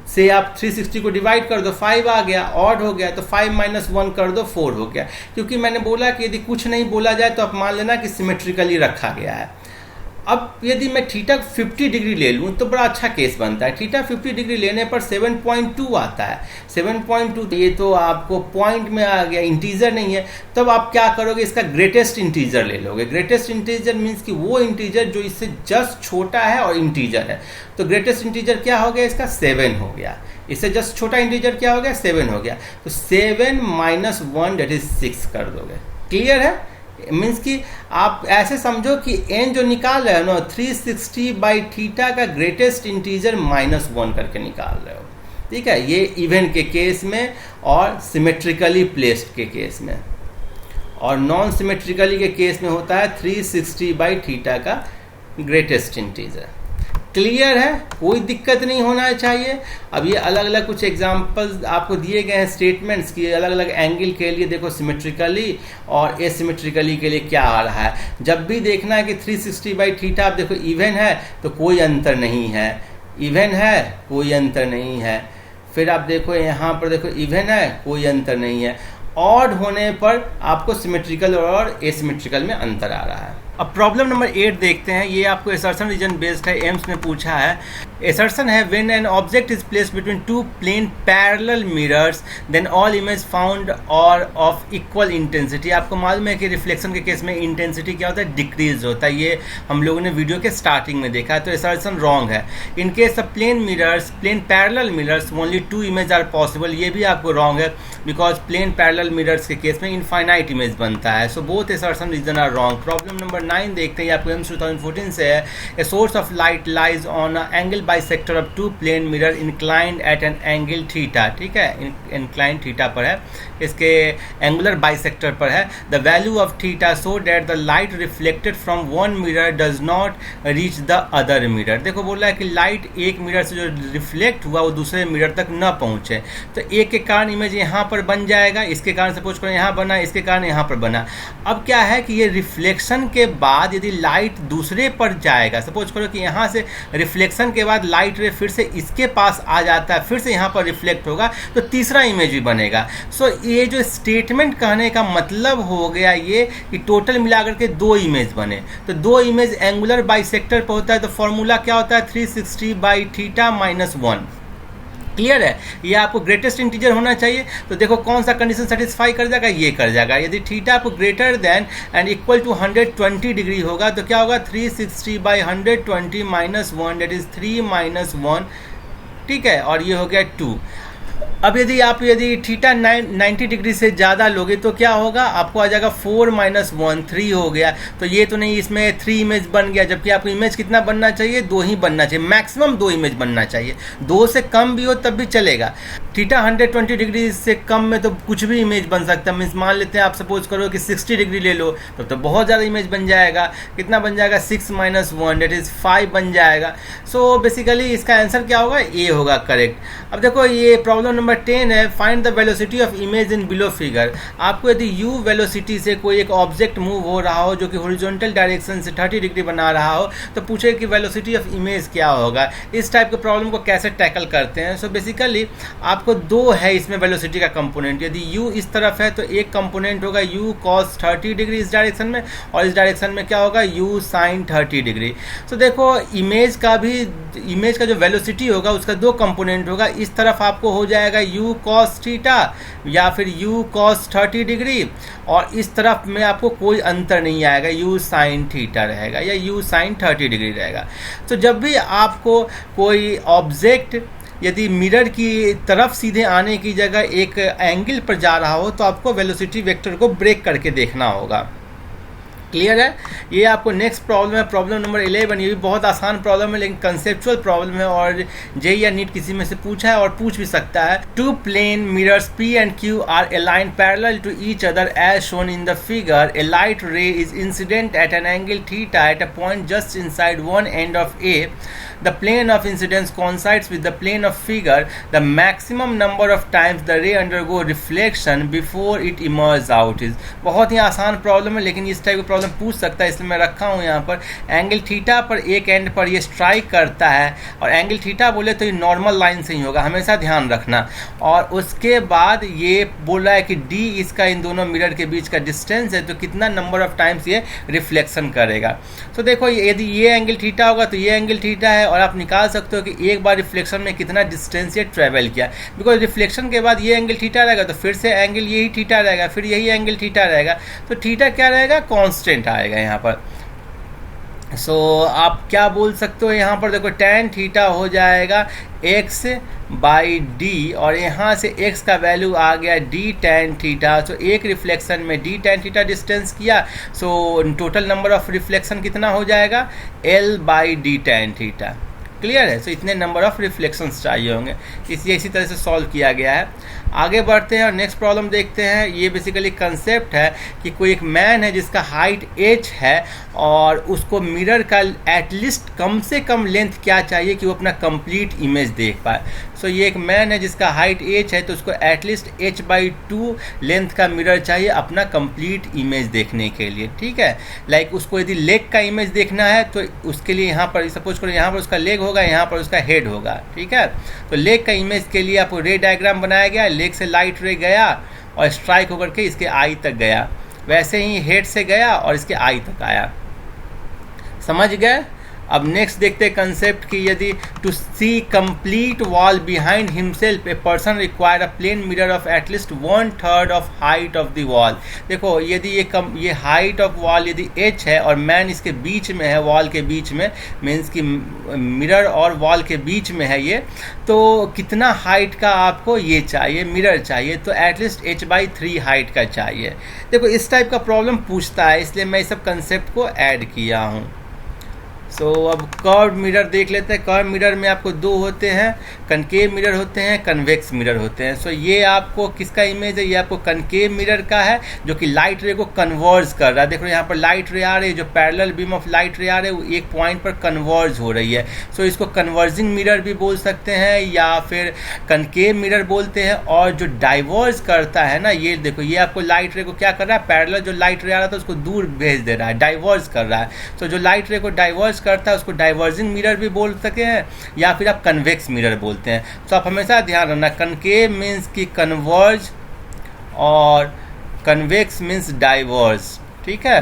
से आप 360 को डिवाइड कर दो, 5 आ गया, ऑड हो गया तो 5 माइनस 1 कर दो, 4 हो गया। क्योंकि मैंने बोला कि यदि कुछ नहीं बोला जाए तो आप मान लेना कि सिमेट्रिकली रखा गया है। अब यदि मैं थीटा 50 डिग्री ले लूँ तो बड़ा अच्छा केस बनता है। थीटा 50 डिग्री लेने पर 7.2 आता है। 7.2 ये तो आपको पॉइंट में आ गया, इंटीजर नहीं है। तब आप क्या करोगे, इसका ग्रेटेस्ट इंटीजर ले लोगे। ग्रेटेस्ट इंटीजर मीन्स कि वो इंटीजर जो इससे जस्ट छोटा है और इंटीजर है। तो ग्रेटेस्ट इंटीजर क्या हो गया इसका, 7 हो गया। इससे जस्ट छोटा इंटीजर क्या हो गया, 7 हो गया। तो 7 माइनस 1 दैट इज 6 कर दोगे। क्लियर है? मीन्स कि आप ऐसे समझो कि n जो निकाल रहे हो ना 360 बाई थीटा का ग्रेटेस्ट इंटीजर -1 करके निकाल रहे हो। ठीक है, ये इवन के केस में और सिमेट्रिकली प्लेस्ड के केस में, और नॉन सिमेट्रिकली के केस में होता है 360 बाई थीटा का ग्रेटेस्ट इंटीजर। क्लियर है? कोई दिक्कत नहीं होना चाहिए। अब ये अलग अलग कुछ एग्जांपल्स आपको दिए गए हैं स्टेटमेंट्स की, अलग अलग एंगल के लिए देखो सिमेट्रिकली और एसिमेट्रिकली के लिए क्या आ रहा है। जब भी देखना है कि 360 बाई थीटा आप देखो इवन है तो कोई अंतर नहीं है, इवन है कोई अंतर नहीं है। फिर आप देखो यहाँ पर देखो इवन है कोई अंतर नहीं है। ऑड होने पर आपको सिमेट्रिकल और एसिमेट्रिकल में अंतर आ रहा है। अब प्रॉब्लम नंबर 8 देखते हैं। ये आपको एसर्शन रीजन बेस्ड है, एम्स में पूछा है। एसर्शन है when an object is placed between two plane parallel mirrors then all image found are of equal intensity. आपको मालूम है कि रिफ्लेक्शन के केस में इंटेंसिटी क्या होता है, डिक्रीज होता है। ये हम लोगों ने वीडियो के स्टार्टिंग में देखा है। तो एसर्शन रॉन्ग है। In case of plane mirrors, plane parallel mirrors only 2 image are possible. ये भी आपको रॉन्ग है बिकॉज प्लेन पैरेलल मिरर्स के केस में इनफाइनाइट इमेज बनता है। So both assertion reason are wrong. Problem number 9 देखते हैं, आपको एम्स 2014 से है। A source of light lies on angle bisector of 2 plane mirror inclined at an angle theta. ठीक है, इंक्लाइंड थीटा पर है, इसके एंगुलर बाइसेक्टर पर है। The value of theta so that the light reflected from one mirror does not reach the other mirror. देखो बोल रहा है कि लाइट एक मिरर से जो रिफ्लेक्ट हुआ वो दूसरे मिरर तक न पहुंचे। तो एक के कारण इमेज यहाँ पर बन जाएगा, इसके कारण सपोज करो यहाँ बना, इसके कारण यहाँ पर बना। अब क्या है कि ये रिफ्लेक्शन के बाद यदि लाइट दूसरे पर जाएगा, सपोज करो कि यहाँ से रिफ्लेक्शन के बाद लाइट रे फिर से इसके पास आ जाता है, फिर से यहाँ पर रिफ्लेक्ट होगा, तो तीसरा इमेज भी बनेगा। सो ये जो स्टेटमेंट कहने का मतलब हो गया ये कि टोटल मिलाकर के 2 इमेज बने। तो 2 इमेज एंगुलर बाइसेक्टर पर होता है। तो फॉर्मूला क्या होता है, 360 बाई थीटा माइनस 1। क्लियर है? ये आपको ग्रेटेस्ट इंटीजर होना चाहिए। तो देखो कौन सा कंडीशन सेटिस्फाई कर जाएगा, ये कर जाएगा। यदि थीटा आपको greater than and equal to 120 degree होगा तो क्या होगा, 360 by 120 minus 1 that is 3 minus 1। ठीक है, और ये हो गया 2। अब यदि थीटा 90 डिग्री से ज़्यादा लोगे तो क्या होगा, आपको आ जाएगा 4 माइनस 1, 3 हो गया। तो ये तो नहीं, इसमें 3 इमेज बन गया, जबकि आपको इमेज कितना बनना चाहिए, 2 ही बनना चाहिए। मैक्सिमम 2 इमेज बनना चाहिए, 2 से कम भी हो तब भी चलेगा। थीटा 120 डिग्री से कम में तो कुछ भी इमेज बन सकता है। मीन्स मान लेते हैं आप सपोज करो कि 60 डिग्री ले लो तो बहुत ज़्यादा इमेज बन जाएगा। कितना बन जाएगा, 6 माइनस 1 डेट इज़ 5 बन जाएगा। सो बेसिकली इसका आंसर क्या होगा, ए होगा करेक्ट। अब देखो ये प्रॉब्लम नंबर 10 है, find the velocity of image in below figure. आपको यदि u वेलोसिटी से कोई एक ऑब्जेक्ट मूव हो रहा हो जो कि हॉरिजॉन्टल डायरेक्शन से 30 डिग्री बना रहा हो, तो पूछे कि वेलोसिटी ऑफ इमेज क्या होगा। इस टाइप के प्रॉब्लम को कैसे टैकल करते हैं। सो बेसिकली आपको 2 है इसमें वेलोसिटी का कंपोनेंट। यदि u इस तरफ है तो एक कंपोनेंट होगा u cos 30 डिग्री इस डायरेक्शन में, और इस डायरेक्शन में क्या होगा, u sin 30 डिग्री। सो देखो इमेज का जो वेलोसिटी होगा उसका 2 कंपोनेंट होगा। इस तरफ आपको हो जाएगा u cos थीटा या फिर u cos 30 डिग्री, और इस तरफ में आपको कोई अंतर नहीं आएगा, u sin थीटा रहेगा या u sin 30 डिग्री रहेगा। तो जब भी आपको कोई ऑब्जेक्ट यदि मिरर की तरफ सीधे आने की जगह एक एंगल पर जा रहा हो तो आपको वेलोसिटी वेक्टर को ब्रेक करके देखना होगा। क्लियर है? ये आपको नेक्स्ट प्रॉब्लम है, प्रॉब्लम नंबर 11। ये भी बहुत आसान प्रॉब्लम है लेकिन कंसेप्चुअल प्रॉब्लम है, और जे या नीट किसी में से पूछा है और पूछ भी सकता है। 2 plane mirrors P and Q are aligned parallel to each other as shown in the figure. A light ray is incident at an angle theta at a point just inside one end of A. The plane of incidence coincides with the plane of figure, the maximum number of times the ray undergo reflection before it emerges out is। बहुत ही आसान problem है, लेकिन इस type की problem पूछ सकता है, इसलिए मैं रखा हूँ यहाँ पर। एंगल थीटा पर एक एंड पर ये स्ट्राइक करता है, और एंगल थीटा बोले तो ये नॉर्मल लाइन से ही होगा, हमेशा ध्यान रखना। और उसके बाद ये बोल रहा है कि डी इसका इन दोनों मिरर के बीच का डिस्टेंस है, तो कितना नंबर ऑफ टाइम्स ये रिफ्लेक्शन करेगा। तो देखो यदि ये एंगल थीटा होगा तो ये एंगल थीटा है, और आप निकाल सकते हो कि एक बार रिफ्लेक्शन में कितना डिस्टेंस ये ट्रेवल किया। बिकॉज रिफ्लेक्शन के बाद ये एंगल थीटा रहेगा तो फिर से एंगल यही थीटा रहेगा, फिर यही एंगल थीटा रहेगा, तो थीटा क्या रहेगा, कांस्टेंट आएगा यहाँ पर। सो आप क्या बोल सकते हो यहाँ पर, देखो tan थीटा हो जाएगा x बाई डी, और यहाँ से x का वैल्यू आ गया d tan थीटा। सो एक रिफ्लेक्शन में d tan थीटा डिस्टेंस किया, so total number of reflection कितना हो जाएगा, l by d tan theta. Clear है। सो इतने नंबर ऑफ रिफ्लेक्शंस चाहिए होंगे, इसलिए इसी तरह से सॉल्व किया गया है। आगे बढ़ते हैं और नेक्स्ट प्रॉब्लम देखते हैं। ये बेसिकली कंसेप्ट है कि कोई एक मैन है जिसका हाइट h है, और उसको मिरर का एटलीस्ट कम से कम लेंथ क्या चाहिए कि वो अपना कंप्लीट इमेज देख पाए। सो ये एक मैन है जिसका हाइट h है, तो उसको एटलीस्ट h/2 लेंथ का मिरर चाहिए अपना कंप्लीट इमेज देखने के लिए। ठीक है, लाइक उसको यदि लेग का इमेज देखना है तो उसके लिए यहाँ पर सपोज करो यहाँ पर उसका लेग होगा, यहाँ पर उसका हेड होगा। ठीक है, तो लेग का इमेज के लिए आपको रे डायग्राम बनाया गया, लेग से लाइट रे गया और स्ट्राइक होकर के इसके आई तक गया, वैसे ही हेड से गया और इसके आई तक आया। समझ गए। अब नेक्स्ट देखते हैं कंसेप्ट कि यदि to see complete wall behind himself a person require a plane mirror of at least 1/3 of height of the wall. देखो यदि ये हाइट ऑफ वॉल यदि h है और मैन इसके बीच में है, वॉल के बीच में, मीन्स कि मिरर और वॉल के बीच में है ये, तो कितना हाइट का आपको ये चाहिए, मिरर चाहिए, तो एटलीस्ट h/3 हाइट का चाहिए। देखो इस टाइप का प्रॉब्लम पूछता है, इसलिए मैं इस सब कंसेप्ट को ऐड किया हूँ। सो अब कर्व मिरर देख लेते हैं। कर्व मिरर में आपको दो होते हैं, कनकेव मिरर होते हैं, कन्वेक्स मिरर होते हैं। सो ये आपको किसका इमेज है, ये आपको कनकेव मिरर का है जो कि लाइट रे को कन्वर्ज कर रहा है। देखो यहाँ पर लाइट रे आ रही है, जो पैरेलल बीम ऑफ लाइट रे आ रही है वो एक पॉइंट पर कन्वर्ज हो रही है। सो इसको कन्वर्जिंग मिरर भी बोल सकते हैं या फिर कनकेव मिरर बोलते हैं। और जो डाइवर्ज करता है ना, ये देखो ये आपको लाइट रे को क्या कर रहा है, पैरेलल जो लाइट रे आ रहा था उसको दूर भेज दे रहा है, डाइवर्ज कर रहा है। सो जो लाइट रे को डाइवर्ज करता है उसको डाइवर्जिंग मिरर भी बोल सकते हैं या फिर आप कन्वेक्स मिरर बोलते हैं। तो आप हमेशा ध्यान रखना, कनकेव मीन्स कि कन्वर्ज और कन्वेक्स मीन्स डाइवर्ज। ठीक है,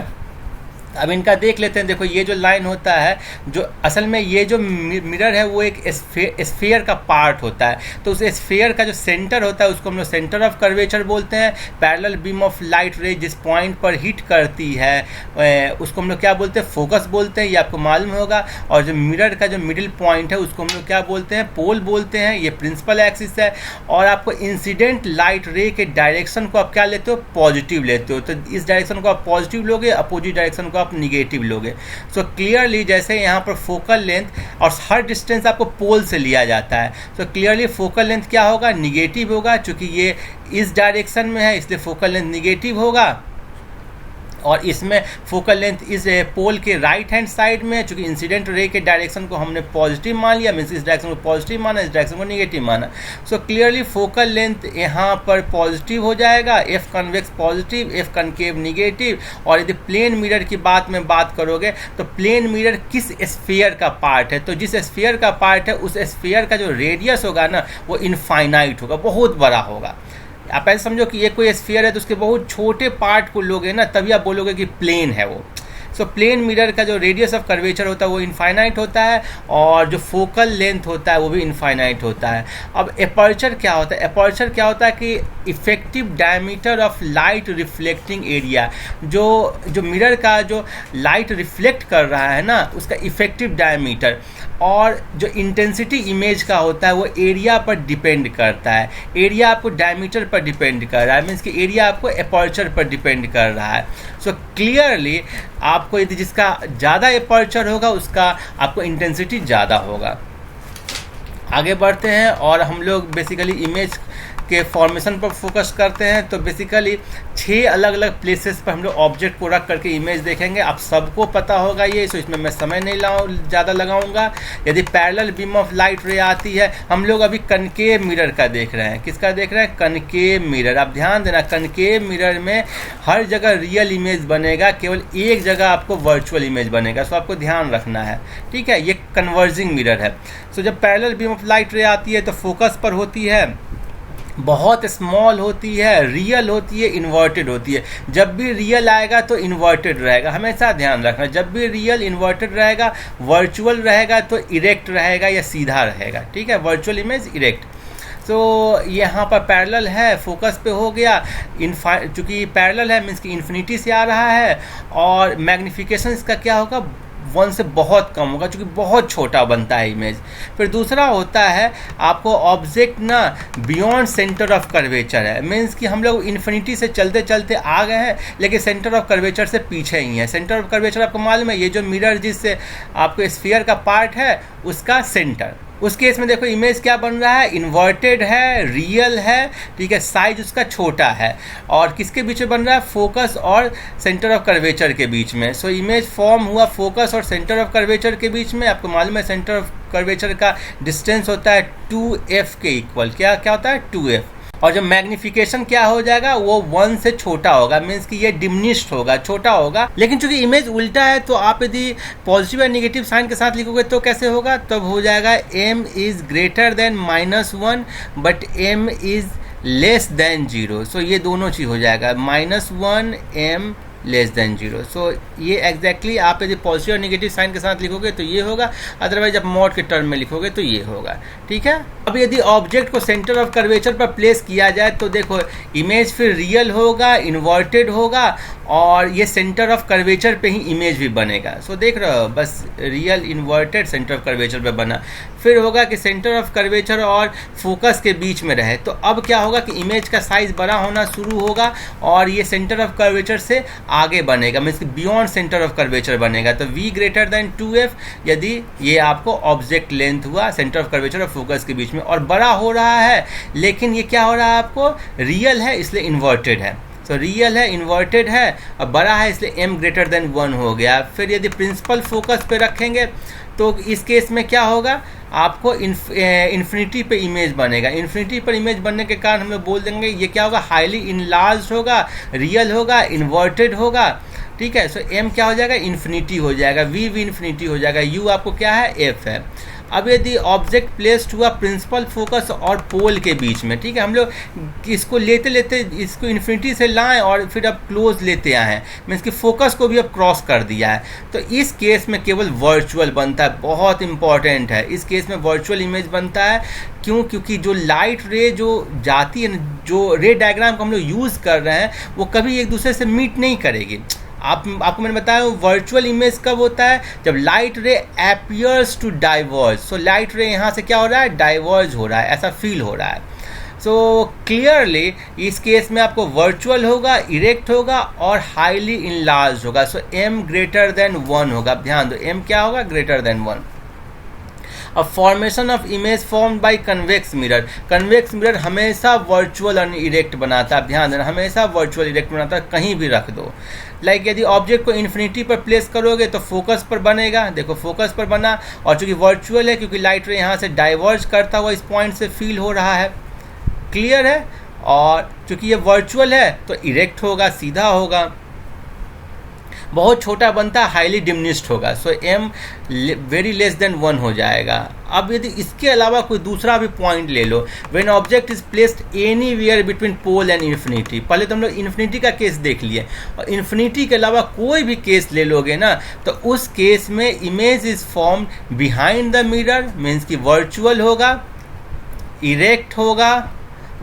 अब इनका देख लेते हैं। देखो ये जो लाइन होता है, जो असल में ये जो मिरर है वो एक स्फीयर का पार्ट होता है, तो उस स्फीयर का जो सेंटर होता है उसको हम लोग सेंटर ऑफ कर्वेचर बोलते हैं। पैरेलल बीम ऑफ लाइट रे जिस पॉइंट पर हिट करती है उसको हम लोग क्या बोलते हैं, फोकस बोलते हैं, ये आपको मालूम होगा। और जो मिरर का जो मिडिल पॉइंट है उसको हम लोग क्या बोलते हैं, पोल बोलते हैं, ये प्रिंसिपल एक्सिस है। और आपको इंसिडेंट लाइट रे के डायरेक्शन को आप क्या लेते हो, पॉजिटिव लेते हो, तो इस डायरेक्शन को आप पॉजिटिव लोगे, अपोजिट डायरेक्शन को आप निगेटिव लोगे। सो क्लियरली जैसे यहाँ पर फोकल लेंथ और हर डिस्टेंस आपको पोल से लिया जाता है, तो क्लियरली फोकल लेंथ क्या होगा, निगेटिव होगा। चूंकि ये इस डायरेक्शन में है इसलिए फोकल लेंथ निगेटिव होगा, और इसमें फोकल लेंथ इस पोल के राइट हैंड साइड में है। चूंकि इंसिडेंट रे के डायरेक्शन को हमने पॉजिटिव मान लिया, मीन्स इस डायरेक्शन को पॉजिटिव माना, इस डायरेक्शन को नेगेटिव माना। सो क्लियरली फोकल लेंथ यहाँ पर पॉजिटिव हो जाएगा, F convex positive, F concave negative. और यदि प्लेन मिरर की बात करोगे तो प्लेन मिरर किस स्फीयर का पार्ट है, तो जिस स्फीयर का पार्ट है उस स्फीयर का जो रेडियस होगा ना वो इनफाइनाइट होगा, बहुत बड़ा होगा। आप ऐसे समझो कि ये कोई स्फीयर है तो उसके बहुत छोटे पार्ट को लोगे ना, तभी आप बोलोगे कि प्लेन है वो। सो प्लेन मिरर का जो रेडियस ऑफ कर्वेचर होता है वो इनफाइनाइट होता है, और जो फोकल लेंथ होता है वो भी इनफाइनाइट होता है। अब एपर्चर क्या होता है, एपर्चर क्या होता है कि effective diameter of light reflecting area, जो मिरर का जो लाइट रिफ्लेक्ट कर रहा है ना उसका इफेक्टिव डायमीटर, और जो इंटेंसिटी इमेज का होता है वो एरिया पर डिपेंड करता है। एरिया आपको डायमीटर पर डिपेंड कर रहा है, मीन्स कि एरिया आपको एपर्चर पर डिपेंड कर रहा है। सो क्लियरली आपको यदि जिसका ज़्यादा एपर्चर होगा उसका आपको इंटेंसिटी ज़्यादा होगा। आगे बढ़ते हैं और हम लोग बेसिकली इमेज के फॉर्मेशन पर फोकस करते हैं। तो बेसिकली 6 अलग अलग प्लेसेस पर हम लोग ऑब्जेक्ट को रख करके इमेज देखेंगे। आप सबको पता होगा ये, तो इसमें मैं समय नहीं ज़्यादा लगाऊंगा। यदि पैरेलल बीम ऑफ लाइट रे आती है, हम लोग अभी कनकेव मिरर का देख रहे हैं। किसका देख रहे हैं? Concave mirror. आप ध्यान देना, कनकेव मिरर में हर जगह रियल इमेज बनेगा, केवल एक जगह आपको वर्चुअल इमेज बनेगा। सो आपको ध्यान रखना है, ठीक है। ये कन्वर्जिंग मिरर है। सो जब पैरेलल बीम ऑफ लाइट रे आती है तो फोकस पर होती है, बहुत स्मॉल होती है, रियल होती है, इन्वर्टेड होती है। जब भी रियल आएगा तो इन्वर्टेड रहेगा, हमेशा ध्यान रखना। जब भी रियल इन्वर्टेड रहेगा, वर्चुअल रहेगा तो इरेक्ट रहेगा या सीधा रहेगा, ठीक है। Virtual image erect. तो यहाँ पर पैरेलल है, फोकस पे हो गया। चूँकि पैरेलल है मीन्स कि इन्फिनिटी से आ रहा है, और मैग्निफिकेशन इसका क्या होगा? 1 से बहुत कम होगा, क्योंकि बहुत छोटा बनता है इमेज। फिर दूसरा होता है आपको ऑब्जेक्ट ना बियॉन्ड सेंटर ऑफ कर्वेचर है, मीन्स कि हम लोग इन्फिनिटी से चलते चलते आ गए हैं, लेकिन सेंटर ऑफ कर्वेचर से पीछे ही है। सेंटर ऑफ कर्वेचर आपको मालूम है, ये जो मिरर जिससे आपको स्फीयर का पार्ट है उसका सेंटर। उस केस में देखो इमेज क्या बन रहा है? इन्वर्टेड है, रियल है, ठीक है, साइज उसका छोटा है। और किसके बीच में बन रहा है? फोकस और सेंटर ऑफ कर्वेचर के बीच में। सो इमेज फॉर्म हुआ फोकस और सेंटर ऑफ कर्वेचर के बीच में। आपको मालूम है सेंटर ऑफ कर्वेचर का डिस्टेंस होता है 2f के इक्वल। क्या होता है? 2f। और जब मैग्निफिकेशन क्या हो जाएगा? वो 1 से छोटा होगा, मीन्स कि ये डिमिनिश्ड होगा, छोटा होगा। लेकिन चूंकि इमेज उल्टा है, तो आप यदि पॉजिटिव या नेगेटिव साइन के साथ लिखोगे तो कैसे होगा? तब हो जाएगा m is greater than -1 but m is less than 0। सो ये दोनों चीज़ हो जाएगा, -1 m लेस देन 0। सो ये एग्जैक्टली आप यदि पॉजिटिव और नेगेटिव साइन के साथ लिखोगे तो ये होगा, अदरवाइज आप मॉड के टर्म में लिखोगे तो ये होगा, ठीक है। अब यदि ऑब्जेक्ट को सेंटर ऑफ कर्वेचर पर प्लेस किया जाए तो देखो इमेज फिर रियल होगा, इन्वर्टेड होगा, और ये सेंटर ऑफ कर्वेचर पे ही इमेज भी बनेगा। सो देख रहे हो, बस real, inverted, centre of curvature पे बना। फिर होगा कि सेंटर ऑफ कर्वेचर और फोकस के बीच में रहे, तो अब क्या होगा कि इमेज का साइज बड़ा होना शुरू होगा और ये सेंटर ऑफ कर्वेचर से आगे बनेगा, means beyond centre of curvature बनेगा। तो v ग्रेटर देन 2f यदि ये आपको ऑब्जेक्ट लेंथ हुआ सेंटर ऑफ कर्वेचर और फोकस के बीच में, और बड़ा हो रहा है, लेकिन ये क्या हो रहा है? आपको रियल है इसलिए इन्वर्टेड है। तो रियल है, इन्वर्टेड है, और बड़ा है इसलिए m ग्रेटर देन 1 हो गया। फिर यदि प्रिंसिपल फोकस पे रखेंगे तो इस केस में क्या होगा? आपको इन्फिनिटी पे इमेज बनेगा। इन्फिनिटी पर इमेज बनने के कारण हम लोग बोल देंगे ये क्या होगा? हाईली इनलार्ज्ड होगा, रियल होगा, इन्वर्टेड होगा, ठीक है। सो m क्या हो जाएगा? इन्फिनिटी हो जाएगा, v इन्फिनिटी हो जाएगा, u आपको क्या है? f है। अब यदि ऑब्जेक्ट प्लेस्ड हुआ प्रिंसिपल फोकस और पोल के बीच में, ठीक है, हम लोग इसको लेते लेते इसको इन्फिनिटी से लाएं और फिर अब क्लोज लेते आए हैं, मीन्स कि फोकस को भी अब क्रॉस कर दिया है, तो इस केस में केवल वर्चुअल बनता है। बहुत इंपॉर्टेंट है, इस केस में वर्चुअल इमेज बनता है। क्यों? क्योंकि जो लाइट रे जो जाती है, जो रे डायग्राम को हम लोग यूज़ कर रहे हैं, वो कभी एक दूसरे से मीट नहीं करेगी। आपको मैंने बताया वर्चुअल इमेज कब होता है? जब light ray appears to diverge. So light ray यहाँ से क्या हो रहा है? डाइवर्ज हो रहा है, ऐसा फील हो रहा है। सो क्लियरली इस केस में आपको वर्चुअल होगा, इरेक्ट होगा और हाईली इनलार्ज होगा। सो m ग्रेटर देन 1 होगा। ध्यान दो, m क्या होगा? Greater than 1। अब formation of image form by convex mirror. Convex mirror हमेशा वर्चुअल और इरेक्ट बनाता है, ध्यान देना, हमेशा वर्चुअल इरेक्ट बनाता है, कहीं भी रख दो। लाइक यदि ऑब्जेक्ट को इन्फिनिटी पर प्लेस करोगे तो फोकस पर बनेगा, देखो फोकस पर बना, और चूंकि वर्चुअल है क्योंकि लाइट रे यहाँ से डाइवर्ज करता हुआ इस पॉइंट से फील हो रहा है, क्लियर है। और चूंकि ये वर्चुअल है तो इरेक्ट होगा, सीधा होगा, बहुत छोटा बनता है, हाईली डिमिनिश्ड होगा। सो m वेरी लेस देन 1 हो जाएगा। अब यदि इसके अलावा कोई दूसरा भी पॉइंट ले लो, when object is placed anywhere between pole and infinity. पहले तो हम लोग इन्फिनिटी का केस देख लिए, और इन्फिनिटी के अलावा कोई भी केस ले लोगे ना, तो उस केस में image is form behind the mirror, means कि वर्चुअल होगा, इरेक्ट होगा,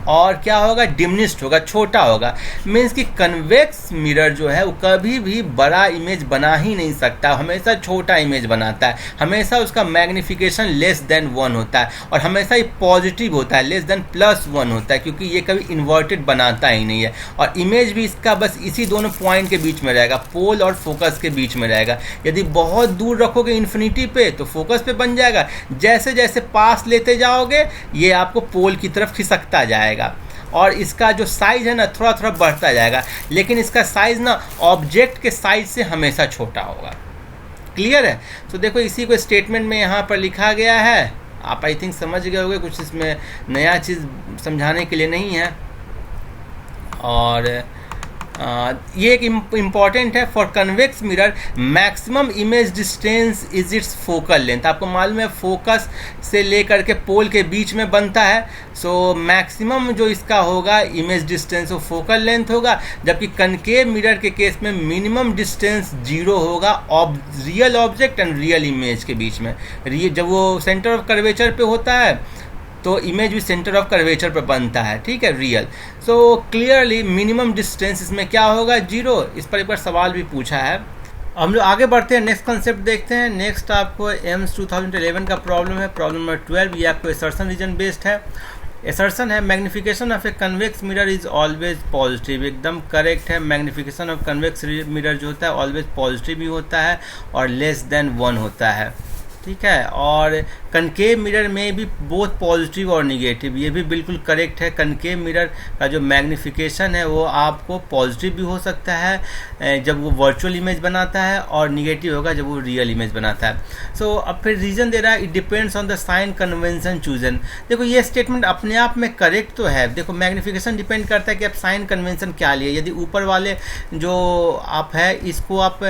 और क्या होगा? डिमिनिश्ड होगा, छोटा होगा। मीन्स कि कन्वेक्स मिरर जो है वो कभी भी बड़ा इमेज बना ही नहीं सकता, हमेशा छोटा इमेज बनाता है, हमेशा उसका मैग्निफिकेशन लेस देन 1 होता है, और हमेशा ये पॉजिटिव होता है, लेस देन +1 होता है, क्योंकि ये कभी इन्वर्टेड बनाता ही नहीं है। और इमेज भी इसका बस इसी दोनों पॉइंट के बीच में रहेगा, पोल और फोकस के बीच में रहेगा। यदि बहुत दूर रखोगे इन्फिनिटी पे तो फोकस पे बन जाएगा, जैसे जैसे पास लेते जाओगे ये आपको पोल की तरफ खिसकता जाएगा। और इसका जो साइज़ है ना थोड़ा थोड़ा बढ़ता जाएगा, लेकिन इसका साइज़ ना ऑब्जेक्ट के साइज से हमेशा छोटा होगा। क्लियर है? तो देखो इसी को स्टेटमेंट में यहाँ पर लिखा गया है, आप आई थिंक समझ गए होंगे, कुछ इसमें नया चीज़ समझाने के लिए नहीं है। और ये एक इम्पॉर्टेंट है, for convex mirror maximum image distance is it's focal length. आपको मालूम है फोकस से लेकर के पोल के बीच में बनता है, सो मैक्सिमम जो इसका होगा इमेज डिस्टेंस वो फोकल लेंथ होगा, जबकि कनकेव मिरर के केस में मिनिमम डिस्टेंस 0 होगा real object and real image के बीच में। जब वो सेंटर ऑफ कर्वेचर पे होता है तो इमेज भी सेंटर ऑफ कर्वेचर पर बनता है, ठीक है, real. So clearly minimum distance इसमें क्या होगा, 0। इस पर एक बार सवाल भी पूछा है। हम लोग आगे बढ़ते हैं, नेक्स्ट कंसेप्ट देखते हैं। नेक्स्ट आपको एम्स 2011 का प्रॉब्लम है, प्रॉब्लम नंबर 12। ये आपको असर्शन रीजन बेस्ड है। असर्शन है magnification of a convex mirror is always positive. एकदम करेक्ट है, मैग्निफिकेशन ऑफ कन्वेक्स मिरर जो होता है ऑलवेज पॉजिटिव भी होता है और लेस देन 1 होता है, ठीक है। और कनकेव मिरर में भी बोथ पॉजिटिव और निगेटिव, ये भी बिल्कुल करेक्ट है। कनकेव मिरर का जो मैग्निफिकेशन है वो आपको पॉजिटिव भी हो सकता है जब वो वर्चुअल इमेज बनाता है, और निगेटिव होगा जब वो रियल इमेज बनाता है। सो अब फिर रीज़न दे रहा है, it depends on the sign convention chosen. देखो ये स्टेटमेंट अपने आप में करेक्ट तो है। देखो मैग्निफिकेशन डिपेंड करता है कि आप साइन कन्वेंशन क्या लिए। यदि ऊपर वाले जो आप है इसको आप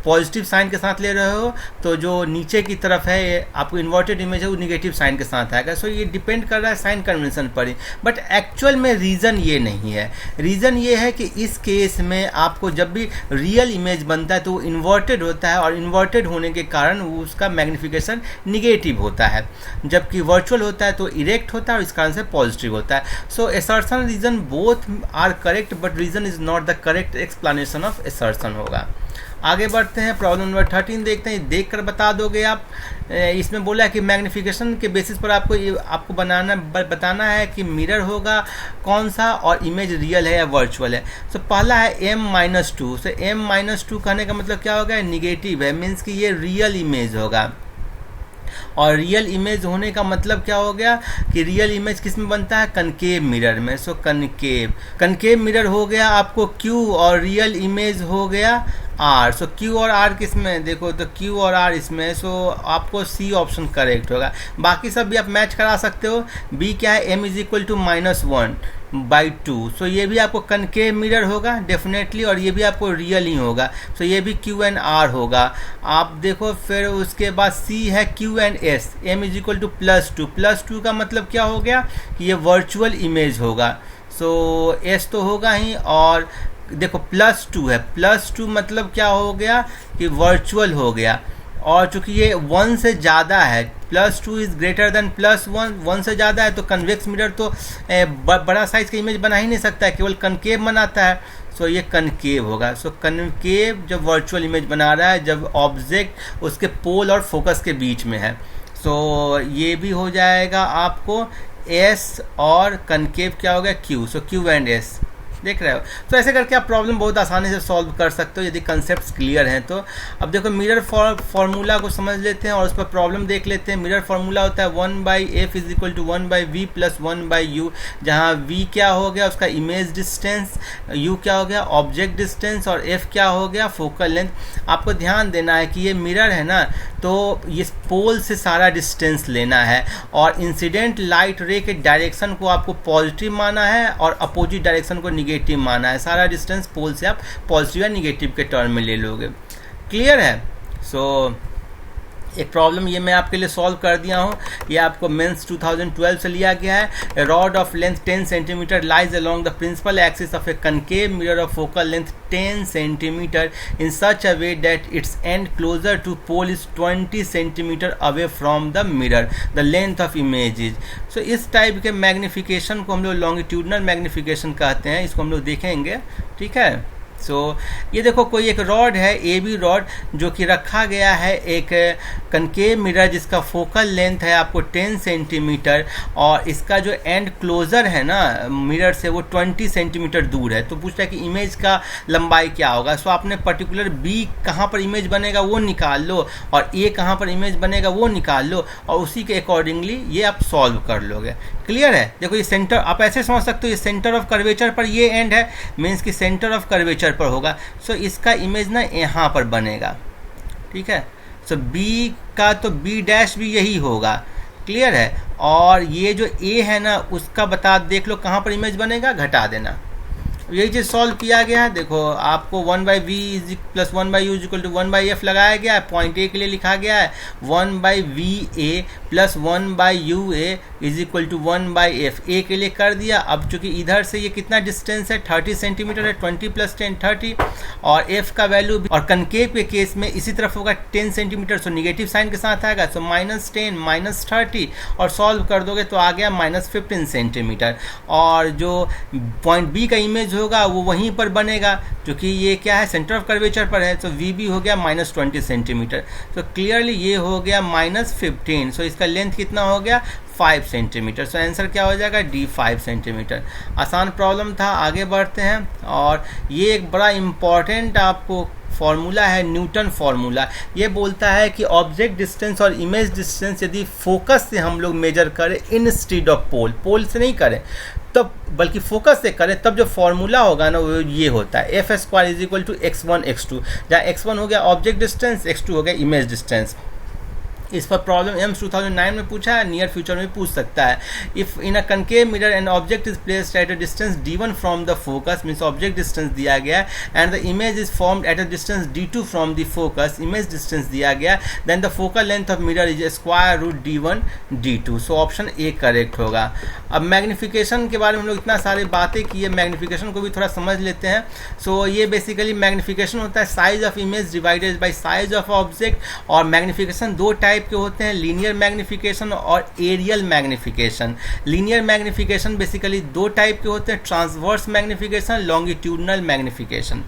पॉजिटिव साइन के साथ ले रहे हो, तो जो नीचे की तरफ है आपको इन्वर्टेड इमेज है वो निगेटिव साइन के साथ आएगा। सो ये डिपेंड कर रहा है साइन कन्वेंशन पर ही, बट एक्चुअल में रीज़न ये नहीं है। रीज़न ये है कि इस केस में आपको जब भी रियल इमेज बनता है तो वो इन्वर्टेड होता है, और इन्वर्टेड होने के कारण वो उसका मैग्निफिकेशन निगेटिव होता है, जबकि वर्चुअल होता है तो इरेक्ट होता है और इस कारण से पॉजिटिव होता है। So assertion reason both are correct, but reason is not the correct explanation of assertion होगा। आगे बढ़ते हैं, प्रॉब्लम नंबर 13 देखते हैं। देख कर बता दोगे आप। इसमें बोला है कि मैग्निफिकेशन के बेसिस पर आपको बताना है कि मिरर होगा कौन सा और इमेज रियल है या वर्चुअल है। सो पहला है m-2। सो m-2 कहने का मतलब क्या होगा, निगेटिव है, मीन्स कि ये रियल इमेज होगा। और रियल इमेज होने का मतलब क्या हो गया कि रियल इमेज किस में बनता है, कनकेव मिरर में। सो कनकेव मिरर हो गया आपको Q, और रियल इमेज हो गया R। सो Q और R किस में, देखो तो Q और R इसमें। सो आपको C ऑप्शन करेक्ट होगा। बाकी सब भी आप मैच करा सकते हो। B क्या है, m = -1/2। सो ये भी आपको कनकेव मिरर होगा डेफिनेटली, और ये भी आपको रियल ही होगा। सो ये भी Q and R होगा। आप देखो फिर उसके बाद C है Q and S, m = +2 का मतलब क्या हो गया कि ये वर्चुअल इमेज होगा। सो S तो होगा ही, और देखो +2 है, +2 मतलब क्या हो गया कि वर्चुअल हो गया। और चूंकि ये 1 से ज़्यादा है, +2 इज़ ग्रेटर देन +1, 1 से ज़्यादा है, तो कन्वेक्स मिरर तो बड़ा साइज का इमेज बना ही नहीं सकता है, केवल कनकेव बनाता है। सो ये कनकेव होगा। सो कनकेव जब वर्चुअल इमेज बना रहा है, जब ऑब्जेक्ट उसके पोल और फोकस के बीच में है। सो ये भी हो जाएगा आपको S, और कनकेव क्या हो गया Q। So Q and S देख रहे हो। तो ऐसे करके आप प्रॉब्लम बहुत आसानी से सॉल्व कर सकते हो यदि कंसेप्ट्स क्लियर हैं तो। अब देखो मिरर फार्मूला को समझ लेते हैं और उस पर प्रॉब्लम देख लेते हैं। मिरर फार्मूला होता है 1/f = 1/v + 1/u, जहाँ v क्या हो गया उसका इमेज डिस्टेंस, u क्या हो गया ऑब्जेक्ट डिस्टेंस, और f क्या हो गया फोकल लेंथ। आपको ध्यान देना है कि ये मिरर है ना, तो ये पोल से सारा डिस्टेंस लेना है, और इंसिडेंट लाइट रे के डायरेक्शन को आपको पॉजिटिव माना है और अपोजिट डायरेक्शन को निगेटिव माना है। सारा डिस्टेंस पोल से आप पॉजिटिव या निगेटिव के टर्म में ले लोगे। क्लियर है? सो एक प्रॉब्लम ये मैं आपके लिए सॉल्व कर दिया हूँ। ये आपको मेंस 2012 से लिया गया है। Rod of length 10 centimetre lies along the principal axis of a concave mirror of focal length 10 centimetre in such a way that its end closer to pole is 20 centimetre away from the mirror, the length of image is. So इस type के magnification को हम लोग longitudinal magnification कहते हैं। इसको हम लोग देखेंगे, ठीक है। ये देखो कोई एक रॉड है, ए बी रॉड, जो कि रखा गया है एक कनकेव मिरर जिसका फोकल लेंथ है आपको 10 सेंटीमीटर, और इसका जो एंड क्लोजर है ना मिरर से वो 20 सेंटीमीटर दूर है। तो पूछ रहा है कि इमेज का लंबाई क्या होगा। सो आपने पर्टिकुलर बी कहाँ पर इमेज बनेगा वो निकाल लो, और ए कहाँ पर इमेज बनेगा वो निकाल लो, और उसी के अकॉर्डिंगली ये आप सॉल्व कर लोगे। क्लियर है? देखो ये सेंटर, आप ऐसे समझ सकते हो, ये सेंटर ऑफ कर्वेचर पर ये एंड है, मीन्स कि सेंटर ऑफ कर्वेचर पर होगा। सो इसका इमेज ना यहाँ पर बनेगा। ठीक है? सो बी का तो बी डैश भी यही होगा। क्लियर है? और ये जो ए है ना उसका बता देख लो कहाँ पर इमेज बनेगा, घटा देना। यही चीज़ सॉल्व किया गया है। देखो आपको 1/v plus 1/u is equal to 1/f लगाया गया है। पॉइंट ए के लिए लिखा गया है 1/va plus 1/ua is equal to 1/f। A के लिए कर दिया। अब चूंकि इधर से ये कितना डिस्टेंस है, 30 सेंटीमीटर है, 20 प्लस 10 30, और f का वैल्यू भी, और कनकेव के केस में इसी तरफ होगा 10 सेंटीमीटर, सो निगेटिव साइन के साथ आएगा। सो -10 -30, और सॉल्व कर दोगे तो आ गया -15 सेंटीमीटर। और जो पॉइंट बी का इमेज होगा वो वहीं पर बनेगा, क्योंकि ये क्या है, सेंटर ऑफ कर्वेचर पर है। तो वी बी हो गया -20 सेंटीमीटर। तो क्लियरली ये हो गया -15। सो इसका लेंथ कितना हो गया, 5 सेंटीमीटर। सो आंसर क्या हो जाएगा, डी 5 सेंटीमीटर। आसान प्रॉब्लम था। आगे बढ़ते हैं, और ये एक बड़ा इम्पॉर्टेंट आपको फॉर्मूला है, न्यूटन फॉर्मूला। ये बोलता है कि ऑब्जेक्ट डिस्टेंस और इमेज डिस्टेंस यदि फोकस से हम लोग मेजर करें इंस्टेड ऑफ पोल से नहीं करें तब, बल्कि फोकस से करें, तब जो फॉर्मूला होगा ना वो ये होता है f² is equal to x1 x2, जहाँ x1 हो गया ऑब्जेक्ट डिस्टेंस, x2 हो गया इमेज डिस्टेंस। इस पर प्रॉब्लम एम्स 2009 में पूछा है, नियर फ्यूचर में पूछ सकता है। If in a concave mirror and object is placed at a distance d1 from the focus, means object distance दिया गया, and the image is formed at a distance d2 from the focus, image distance दिया गया, then the focal length of mirror is square root d1 d2। So option A correct होगा। अब magnification के बारे में हम लोग इतना सारी बातें की है, मैग्निफिकेशन को भी थोड़ा समझ लेते हैं। सो ये बेसिकली मैग्निफिकेशन होता है size of image divided by size of object, और मैग्निफिकेशन दो टाइप के होते हैं, लीनियर मैग्निफिकेशन और areal magnification. Linear magnification basically दो टाइप के होते हैं, ट्रांसवर्स मैग्निफिकेशन, लॉन्गिट्यूडनल मैग्निफिकेशन।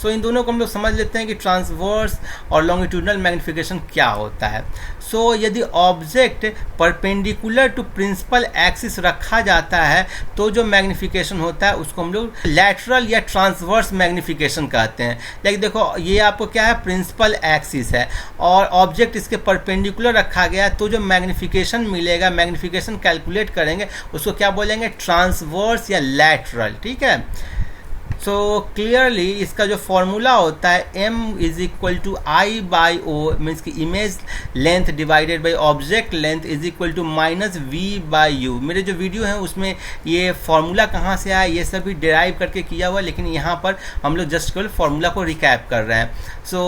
सो इन दोनों को हम लोग समझ लेते हैं कि ट्रांसवर्स और लॉन्गिट्यूडनल मैग्निफिकेशन क्या होता है। सो यदि object perpendicular to principal axis रखा जाता है तो जो मैग्निफिकेशन होता है उसको हम लोग लैटरल या ट्रांसवर्स मैग्निफिकेशन कहते हैं। लाइक देखो ये आपको क्या है, प्रिंसिपल एक्सिस है और ऑब्जेक्ट इसके परपेंडिकुलर रखा गया, तो जो मैग्निफिकेशन मिलेगा, मैग्निफिकेशन कैलकुलेट करेंगे उसको क्या बोलेंगे, ट्रांसवर्स या लैटरल। ठीक है? सो क्लियरली इसका जो फॉर्मूला होता है m is equal to I by O, means की image length divided by object length is equal to -v by u. मेरे जो वीडियो हैं उसमें ये फॉर्मूला कहाँ से आया ये सभी डिराइव करके किया हुआ, लेकिन यहाँ पर हम लोग जस्ट केवल फॉर्मूला को रिकैप कर रहे हैं। So